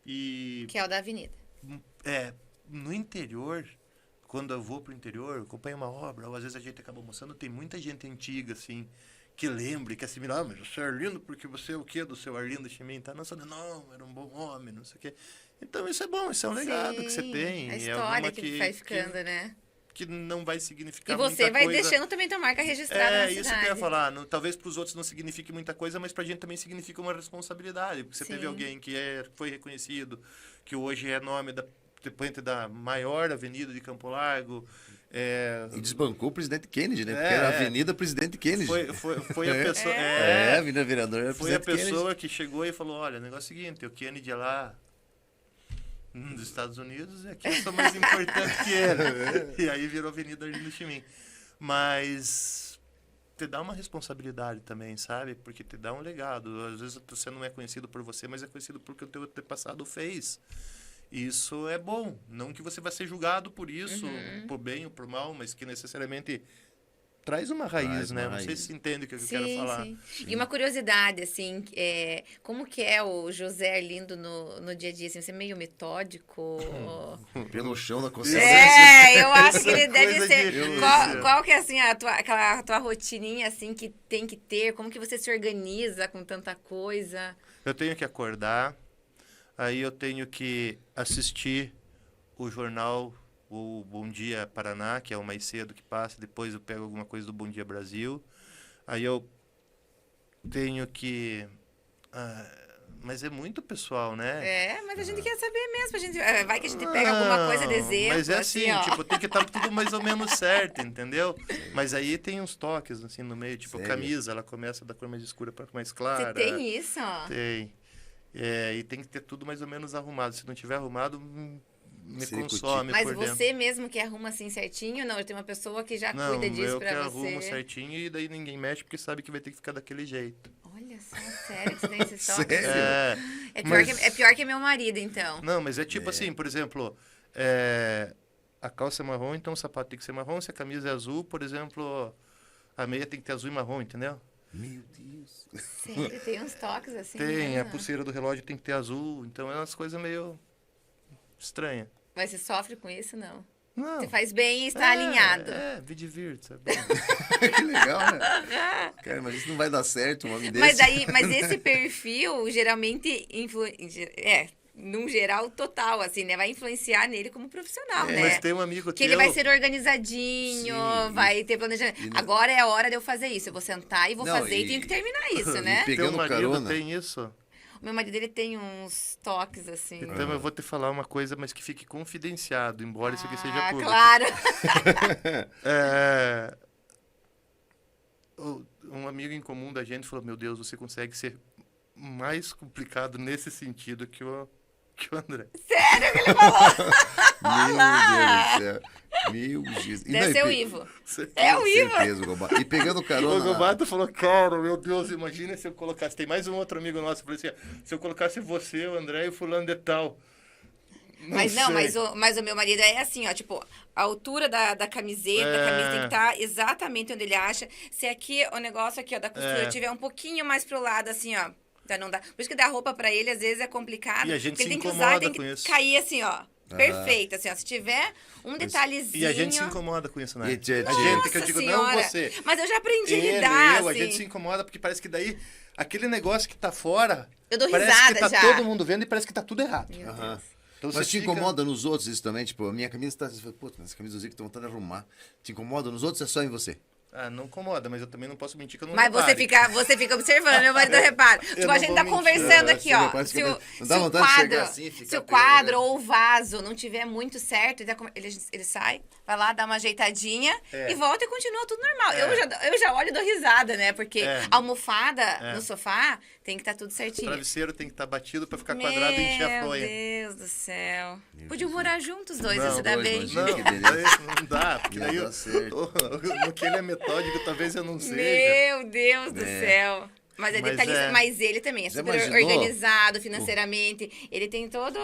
E Que é o da avenida. no interior, quando eu vou pro interior, eu acompanho uma obra, ou às vezes a gente acaba almoçando, tem muita gente antiga, assim, que lembra, que assimila, mas você é Arlindo porque você é o quê do seu Arlindo Chimin? Tá? Não, era um bom homem, não sei o quê. Então isso é bom, isso é um legado que você tem. A é história alguma que vai ficando, né? Que não vai significar E muita você vai coisa. deixando também tua marca registrada na Isso cidade. que eu ia falar. Talvez para os outros não signifique muita coisa, mas para a gente também significa uma responsabilidade. Porque você Sim. teve alguém que foi reconhecido, que hoje é nome depois da maior avenida de Campo Largo. E desbancou o presidente Kennedy, né? Porque era a Avenida Presidente Kennedy. Foi a pessoa. a Avenida Vereador era Foi a Presidente pessoa que chegou e falou: olha, o negócio é o seguinte, o Kennedy é lá nos Estados Unidos, e aqui eu sou mais importante que ele. E aí virou Avenida Arlindo Chimin. Mas te dá uma responsabilidade também, sabe? Porque te dá um legado. Às vezes você não é conhecido por você, mas é conhecido porque o teu antepassado fez. Isso é bom. Não que você vai ser julgado por isso, por bem ou por mal, mas que necessariamente traz uma raiz, né? Não sei se entende o que eu quero falar. Sim. E uma curiosidade, assim, como que é o José Arlindo no dia a dia? Assim, você é meio metódico? Pelo chão da consciência. Eu acho que ele deve Coisa ser... de Qual que é, assim, aquela tua rotininha, assim, que tem que ter? Como que você se organiza com tanta coisa? Eu tenho que acordar, aí eu tenho que assistir o jornal, o Bom Dia Paraná, que é o mais cedo que passa, depois eu pego alguma coisa do Bom Dia Brasil, aí eu tenho que... mas é muito pessoal, né? Mas a gente quer saber mesmo, vai que a gente pega alguma coisa de exemplo. Mas é assim, tem que estar tudo mais ou menos certo, entendeu? Mas aí tem uns toques, assim, no meio, tipo, Sério? camisa, ela começa da cor mais escura para mais clara. Você tem isso? Tem. E tem que ter tudo mais ou menos arrumado. Se não tiver arrumado, me Circuito. consome Mas por dentro. você mesmo que arruma assim certinho? Não, tem uma pessoa que já Não, cuida disso eu que pra você. arrumo certinho e daí ninguém mexe porque sabe que vai ter que ficar daquele jeito. Olha só, sério que você tem esse toque? Sério? É pior que meu marido, então. Não, mas é tipo assim, por exemplo, a calça é marrom, então o sapato tem que ser marrom. Se a camisa é azul, por exemplo, a meia tem que ter azul e marrom, entendeu? Meu Deus. Sério, tem uns toques assim. Tem, né? a pulseira do relógio tem que ter azul, então é umas coisas meio estranhas. Mas você sofre com isso, não? Não. Você faz bem e está alinhado. Me divirto, é bom. Que legal, né? Cara, mas isso não vai dar certo, um homem desse. Mas esse perfil geralmente num geral total, assim, né? Vai influenciar nele como profissional, né? Mas tem um amigo Que ele vai ser organizadinho, Sim, vai ter planejamento. Agora é a hora de eu fazer isso. Eu vou sentar e vou Não, fazer e tenho que terminar isso, né? pegando Teu marido carona. tem isso? O meu marido, ele tem uns toques, assim. Então eu vou te falar uma coisa, mas que fique confidenciado, embora isso aqui seja público. Claro. Um amigo em comum da gente falou, meu Deus, você consegue ser mais complicado nesse sentido que o André. Sério que ele falou? Meu Deus do céu. Meu Jesus. E Deve não, ser o e Ivo. É o Ivo. certeza, o Gobato. E pegando O carona. Gobato falou, cara, meu Deus, imagina se eu colocasse... Tem mais um outro amigo nosso, falou assim, se eu colocasse você, o André e o fulano de tal. Mas o meu marido é assim, ó, tipo, a altura da camiseta, a camisa tem que estar exatamente onde ele acha. Se aqui, o negócio aqui, ó, da costura tiver um pouquinho mais pro lado, assim, ó, tá, não dá. Por isso que dar roupa pra ele, às vezes, é complicado. E a gente porque se ele tem que incomoda usar, tem com que isso. cair assim, ó, perfeito, assim, ó. Se tiver um detalhezinho... E a gente se incomoda com isso, né? E, tchê, A tchê. gente, que eu digo, não Senhora. você. Mas eu já aprendi a Ele, lidar, a assim. gente se incomoda porque parece que daí, aquele negócio que tá fora, Eu dou parece risada que tá já. todo mundo vendo e parece que tá tudo errado. Meu Aham. Deus. Então Mas você te fica- incomoda nos outros isso também? Tipo, a minha camisa tá... Você fala, putz, essa camisa do Zico, tô vontade de arrumar. Te incomoda nos outros, é só em você? Não incomoda, mas eu também não posso mentir que eu não Mas repare. você fica observando, meu marido repara. Tipo, não a gente vou tá mentir. conversando aqui, ó. Parece que Se o, não dá se o vontade de chegar quadro, assim e ficar se o pegando, quadro né? ou o vaso não tiver muito certo, ele sai, vai lá, dá uma ajeitadinha e volta e continua tudo normal. Eu já olho e dou risada, né? Porque a almofada no sofá tem que estar tudo O certinho. travesseiro tem que estar batido pra ficar quadrado e encher a fronha. Meu Deus do céu. Podiam morar juntos os dois, Não, ia se dar dois, bem. dois. Não, Que beleza. daí não dá, porque Ia daí dar certo. no que ele é metódico, talvez eu não seja. Meu Deus do céu. Mas é Mas detalhista, é- mas ele também é Já super imaginou? organizado financeiramente. Ele tem todo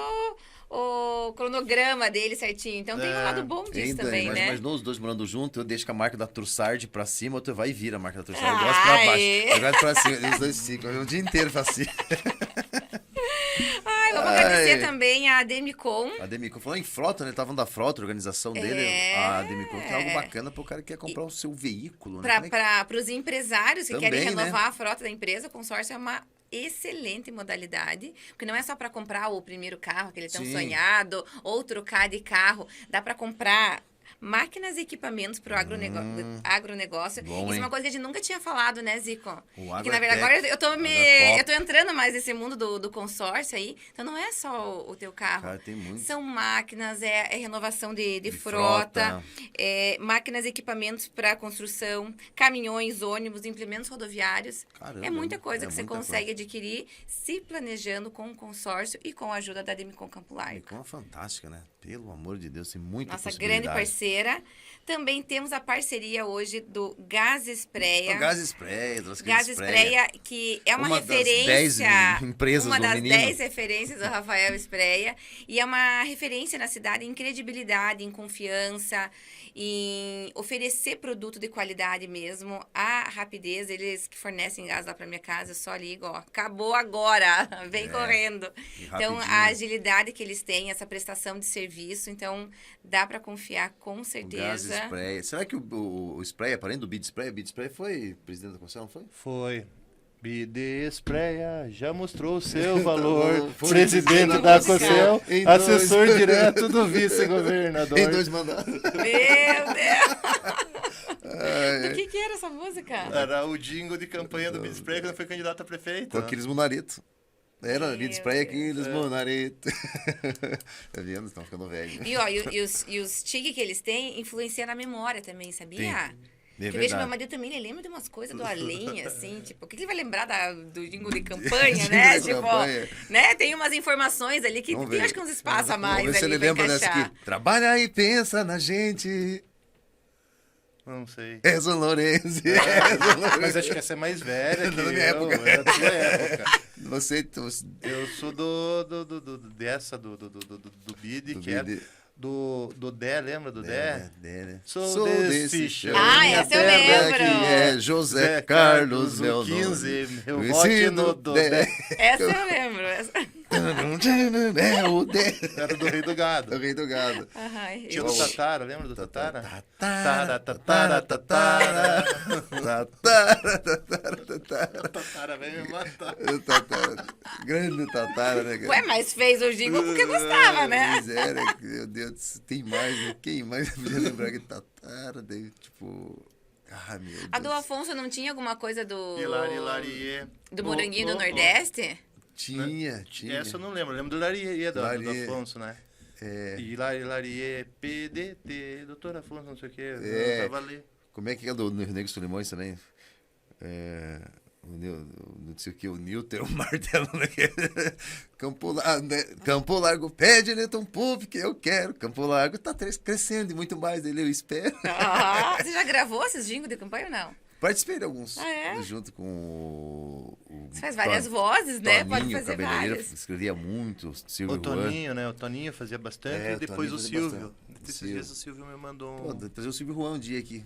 o cronograma dele certinho. Então tem um lado bom disso Ainda, também, mas né? imaginou os dois morando junto, eu deixo com a marca da Trussard pra cima, outro vai e vira a marca da Trussard. Eu gosto pra baixo. Ai. Eu gosto pra cima, os dois ficam o dia inteiro assim. Ai, vamos agradecer também a Demicon. A Demicon falou em frota, né? Estavam da frota, a organização dele. É. A Demicon tem algo bacana pro cara que quer comprar o seu veículo, né? Como é que- Para os empresários que Também, querem né? renovar a frota da empresa, o consórcio é uma excelente modalidade, porque não é só para comprar o primeiro carro, aquele tão Sim. sonhado, ou trocar de carro, dá para comprar máquinas e equipamentos para o agronegócio. Bom, Isso é hein? uma coisa que a gente nunca tinha falado, né, Zico? O Que na verdade Agrotech, agora eu tô Agrotop. eu tô entrando mais nesse mundo do consórcio aí. Então não é só o teu carro. Cara, tem muito. São máquinas, é renovação de De frota, frota. máquinas e equipamentos para construção, caminhões, ônibus, implementos rodoviários. Caramba, É muita coisa é que você muita consegue adquirir se planejando com o consórcio e com a ajuda da Demicon Campo Largo. Demicon é fantástica, né? Pelo amor de Deus, tem muita Nossa grande possibilidade. parceira. Também temos a parceria hoje do Gás Espreia. O Gás Espreia, das Gás Espreia, que é uma Uma das referência. 10 empresas uma do das menino. 10 referências do Rafael Espreia. E é uma referência na cidade em credibilidade, em confiança, em oferecer produto de qualidade mesmo. A rapidez, eles que fornecem gás lá para minha casa, eu só ligo, ó. Acabou agora, vem correndo. E Então, rapidinho. a agilidade que eles têm, essa prestação de serviço, então dá para confiar com O Gás certeza. Espreia. Será que o Espreia, parente do Bid Espreia? Bid Espreia foi presidente da Conselho, não foi? Foi. Bide Espreia já mostrou o seu valor. Foi Presidente presidente da da COCEL, Em assessor dois- direto do vice-governador. Em 2 mandatos. Meu Deus! Do que era essa música? Era o jingle de campanha do Bide Espreia quando foi candidato a prefeito. Com aqueles Monareto. Era Meu Bid Espreia, Deus. aqueles Monareto. Tá vendo? Estão ficando velhos. E, ó, e os tique que eles têm influenciam na memória também, sabia? É Eu vejo meu verdade. marido também, ele lembra de umas coisas do além, assim, tipo, o que ele vai lembrar do jingle de campanha, Jingle né? de Tipo, campanha. né? Tem umas informações ali que Vamos tem, ver. acho que uns espaços a mais Vamos ver se ali ele pra lembra dessa encaixar. aqui. Trabalha e pensa na gente. Não sei. É São Lourenço. Mas acho que essa é mais velha que Da minha eu, época. é da tua época. Você. Eu sou dessa, do Bide, Do que é Bide. do Dé, lembra do Dé? né? Sou desse chão. Ah, minha essa eu terra lembro. Que é José Zé Carlos, o meu 15, nome. meu O vote ensino no Dodé. Essa eu lembro. É o Dé. Era do Rei do O Gado. rei do gado. Ai, Tinha eu- do Tatara, lembra do Tatara? Tatara, Tatara, tatara. Tatara. Tatara vai me matar. Tatara. Grande Tatara, né, cara? Ué, mas fez o jingle porque gostava, né? Pois é, né? Meu Deus, tem mais, né? Quem mais podia lembrar que Tatara, daí, tipo... Ah, meu Deus. A do Afonso não tinha alguma coisa do... Hilari, Hilarie. Do Moranguinho do Nordeste? Tinha. Essa eu não lembro. Eu lembro do Hilarie, do Hilarie. Afonso, né? É, Hilarie, PDT, doutor Afonso, não sei o quê. É. Vai valer. como é que é do Negro Solimões também? É, não sei o que, o Newton, o martelo, né? Campo Largo pede Newton Pub que eu quero. Campo Largo tá crescendo e muito mais dele, eu espero. Ah, você já gravou esses jingles de campanha ou não? Participei de alguns, Ah, é? junto com o Você faz várias vozes, né? Pode Toninho, fazer cabeleireiro, várias. escrevia muito, Silvio O Toninho, né? O Toninho fazia bastante. É, E o depois o Toninho fazia Silvio. bastante. Esses Silvio. dias o Silvio me mandou Pô, trazer o Silvio Juan um dia aqui.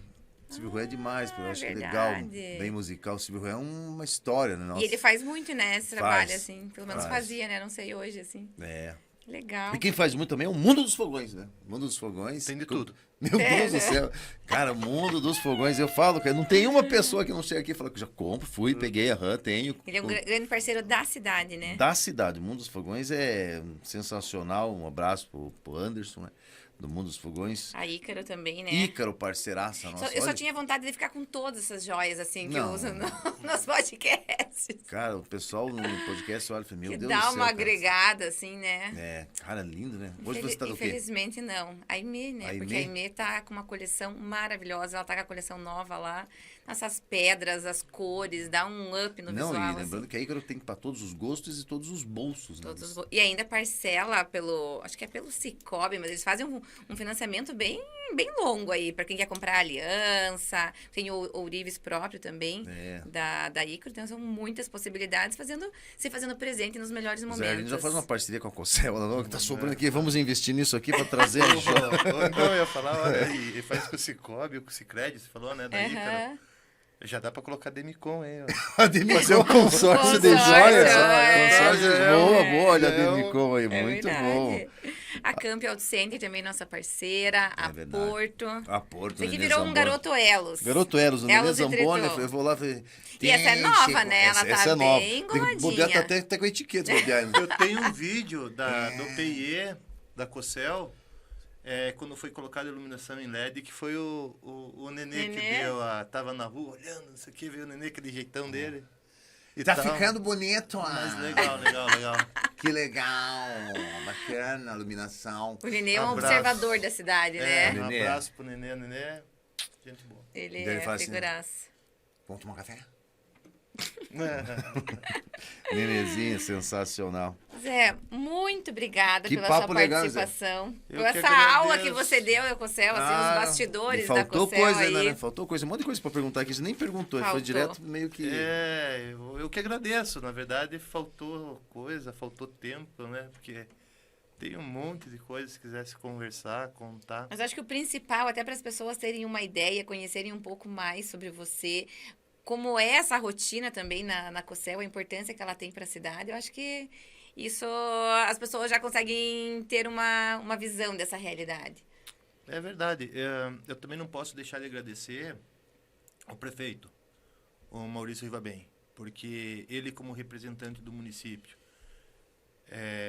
O Silvio Juan é demais, eu acho legal, verdade. bem musical. O Silvio Juan é uma história, né? Nossa. E ele faz muito, né, esse trabalho, Faz, assim. Pelo menos faz. fazia, né? Não sei hoje, assim. É. Legal. E quem faz muito também é o Mundo dos Fogões, né? O Mundo dos Fogões. Tem de tudo. Meu Deus do céu. Cara, o Mundo dos Fogões, eu falo, cara, não tem uma pessoa que não chega aqui e fala que já compro, fui, peguei, tenho. Ele é um grande parceiro da cidade, né? Da cidade. O Mundo dos Fogões é sensacional. Um abraço pro Anderson, né? Do Mundo dos Fogões. A Ícaro também, né? Ícaro, parceiraça, nossa. Eu só olha. tinha vontade de ficar com todas essas joias, assim, que eu Não. uso nos podcasts. Cara, o pessoal no podcast olha e fala, meu Que Deus dá do céu, uma cara. agregada, assim, né? É, cara, lindo, né? Hoje você tá do quê? Infelizmente, não. A Aimee, né? A Porque a Aimee? Aimee tá com uma coleção maravilhosa. Ela tá com a coleção nova lá. essas pedras, as cores, dá um up no Não, visual. e lembrando assim. que a Ícaro tem para todos os gostos e todos os bolsos, né? E ainda parcela pelo, acho que é pelo Cicobi, mas eles fazem um financiamento bem longo aí, para quem quer comprar aliança, tem o Ourives próprio também, É. da Ícaro, então são muitas possibilidades, se fazendo presente nos melhores Zé, a momentos. gente já faz uma parceria com a Cocel, não, que tá sobrando aqui, vamos investir nisso aqui para trazer a Jó. Não, eu ia falar, olha, e faz com o Cicobi, com o Cicred, você falou, né, da Ícaro. Aham. Já dá pra colocar Demicon aí, ó. A Demicon é o consórcio de Consórcio, joias. é. Consórcio, boa, olha a Demicon aí, É muito verdade. bom. A Camp Auto Center também nossa parceira, a verdade. Porto. A Porto, Isso aqui Nenê virou um Zamboni. garoto Elos. Garoto Eros, o Nenê Elos e Zamboni, Triton. eu vou lá ver. E essa é nova, né? Ela tá essa é nova. bem Tem que bobear, engomadinha. tá até com a etiqueta. bobear, né? Eu tenho um vídeo do PIE, da Cocel, quando foi colocada a iluminação em LED, que foi o Nenê que Nenê? tava na rua olhando, não sei o que, veio o Nenê, aquele jeitão dele. E Tá tal. ficando bonito, Mas legal. Que legal, bacana a iluminação. O Nenê é um Abraço. observador da cidade, Um né? Nenê. abraço pro Nenê, gente boa. Ele Daí ele é fala assim, figuraça. Vamos tomar um café? Nenezinha, sensacional. Zé, muito obrigada Que pela papo sua legal, participação. Eu Por que essa agradeço. aula que você deu, Ecocel, assim, os bastidores e da faltou Cocel coisa aí. ainda, né? Faltou coisa, um monte de coisa pra perguntar aqui, você nem perguntou, foi Faltou. direto meio que... Eu que agradeço, na verdade faltou coisa, faltou tempo, né? Porque tem um monte de coisas, se quisesse conversar, contar. Mas acho que o principal, até para as pessoas terem uma ideia, conhecerem um pouco mais sobre você, como é essa rotina também na Cocel, a importância que ela tem para a cidade, eu acho que isso as pessoas já conseguem ter uma visão dessa realidade. É verdade. Eu também não posso deixar de agradecer ao prefeito, o Maurício Rivabem, porque ele, como representante do município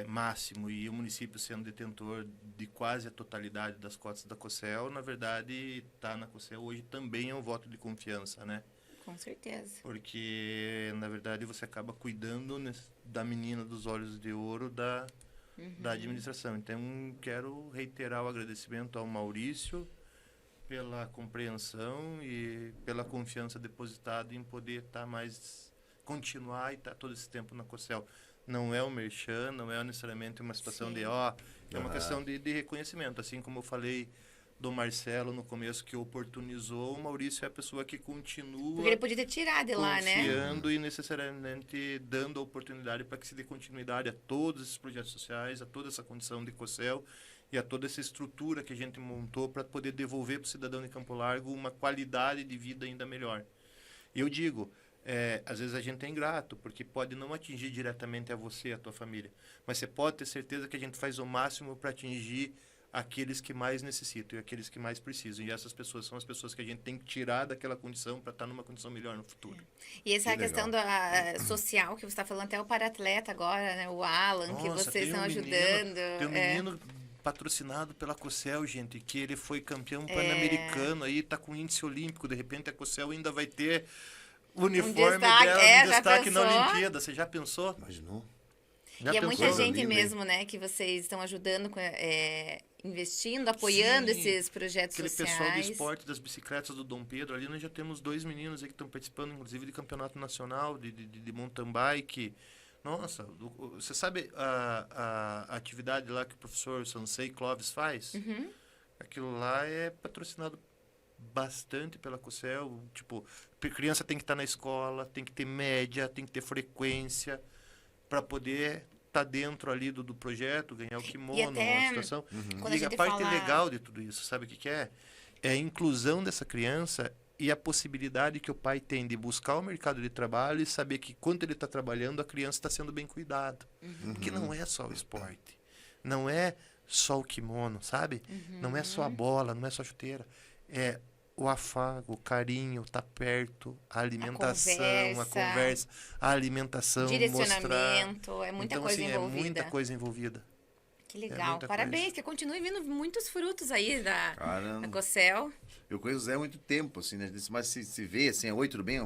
máximo, e o município sendo detentor de quase a totalidade das cotas da Cocel, na verdade, estar na Cocel hoje também é um voto de confiança, né? Com certeza. Porque, na verdade, você acaba cuidando da menina dos olhos de ouro da administração. Então, quero reiterar o agradecimento ao Maurício pela compreensão e pela confiança depositada em poder continuar e estar todo esse tempo na Cocel. Não é um merchan, não é necessariamente uma situação Sim. é uma questão de reconhecimento. Assim como eu falei do Marcelo no começo, que oportunizou, o Maurício é a pessoa que continua Porque ele podia ter tirado de lá, né? confiando e necessariamente dando a oportunidade para que se dê continuidade a todos esses projetos sociais, a toda essa condição de Cocel e a toda essa estrutura que a gente montou para poder devolver para o cidadão de Campo Largo uma qualidade de vida ainda melhor. E eu digo, às vezes a gente é ingrato, porque pode não atingir diretamente a você, a tua família, mas você pode ter certeza que a gente faz o máximo para atingir aqueles que mais necessitam e aqueles que mais precisam. E essas pessoas são as pessoas que a gente tem que tirar daquela condição para estar numa condição melhor no futuro. E essa Que questão social que você está falando, até o para-atleta agora, né? O Alan, que Nossa, vocês tem estão um ajudando. Tem um menino patrocinado pela Cocel, gente, que ele foi campeão pan-americano, aí tá com índice olímpico, de repente a Cocel ainda vai ter o uniforme destaque, dela, já destaque na pensou? Olimpíada. Você já pensou? Imaginou? Já E é pensou? muita gente Lindo, hein? mesmo, né? Que vocês estão ajudando, investindo, apoiando Sim. esses projetos Aquele sociais. pessoal do esporte das bicicletas do Dom Pedro, ali nós já temos 2 meninos aí que estão participando, inclusive, de campeonato nacional de mountain bike. Nossa, você sabe a atividade lá que o professor Sansei Clóvis faz? Uhum. Aquilo lá é patrocinado bastante pela Cocel. Tipo, a criança tem que estar na escola, tem que ter média, tem que ter frequência para poder estar dentro ali do projeto, ganhar o kimono, até a situação. quando E a a gente parte fala- legal de tudo isso, sabe o que é? É a inclusão dessa criança e a possibilidade que o pai tem de buscar o mercado de trabalho e saber que quando ele está trabalhando, a criança está sendo bem cuidada. Porque não é só o esporte. Não é só o kimono, sabe? Não é só a bola, não é só a chuteira. É o afago, o carinho, estar perto, a alimentação, a conversa, a alimentação, mostrar. Direcionamento, é muita Então, coisa assim, envolvida. é muita coisa envolvida. Que legal. muita Parabéns, coisa. que continue vindo muitos frutos aí da Caramba. Cocel. Eu conheço o Zé há muito tempo, assim, né? Mas se vê, assim, oi, tudo bem?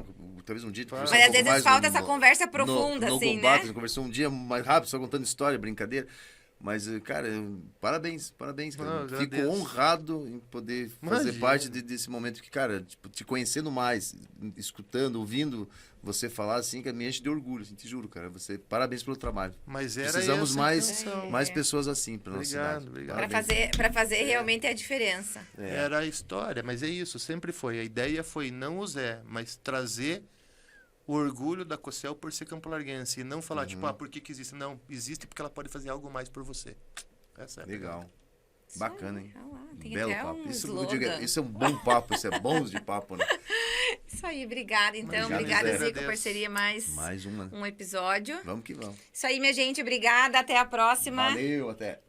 Talvez um dia... Mas Mas às vezes falta essa conversa profunda, no assim, combate, né? conversou um dia mais rápido, só contando história, brincadeira. Mas, cara, parabéns, cara. Não, Fico agradeço. honrado em poder fazer Imagina. parte desse momento que, cara, tipo, te conhecendo mais, escutando, ouvindo você falar assim, que me enche de orgulho, assim, te juro, cara. Parabéns pelo trabalho. Mas era Precisamos essa a mais, intenção. mais pessoas assim pra nossa Obrigado, cidade. obrigado. Parabéns. Pra fazer realmente a diferença. Era a história, mas é isso, sempre foi. A ideia foi não o Zé, mas trazer o orgulho da Cossel por ser campolarguense. E não falar, tipo, por que existe? Não, existe porque ela pode fazer algo mais por você. Essa é a Legal. pegada. Bacana, hein? Olha lá, tem Belo até papo. um Isso, slogan. isso é um bom papo, isso é bom de papo, né? Isso aí, obrigada. Então, Obrigado, obrigada, Zé. Zico, por Agradeço. parceria mais Mais uma. um episódio. Vamos que vamos. Isso aí, minha gente. Obrigada. Até a próxima. Valeu, até.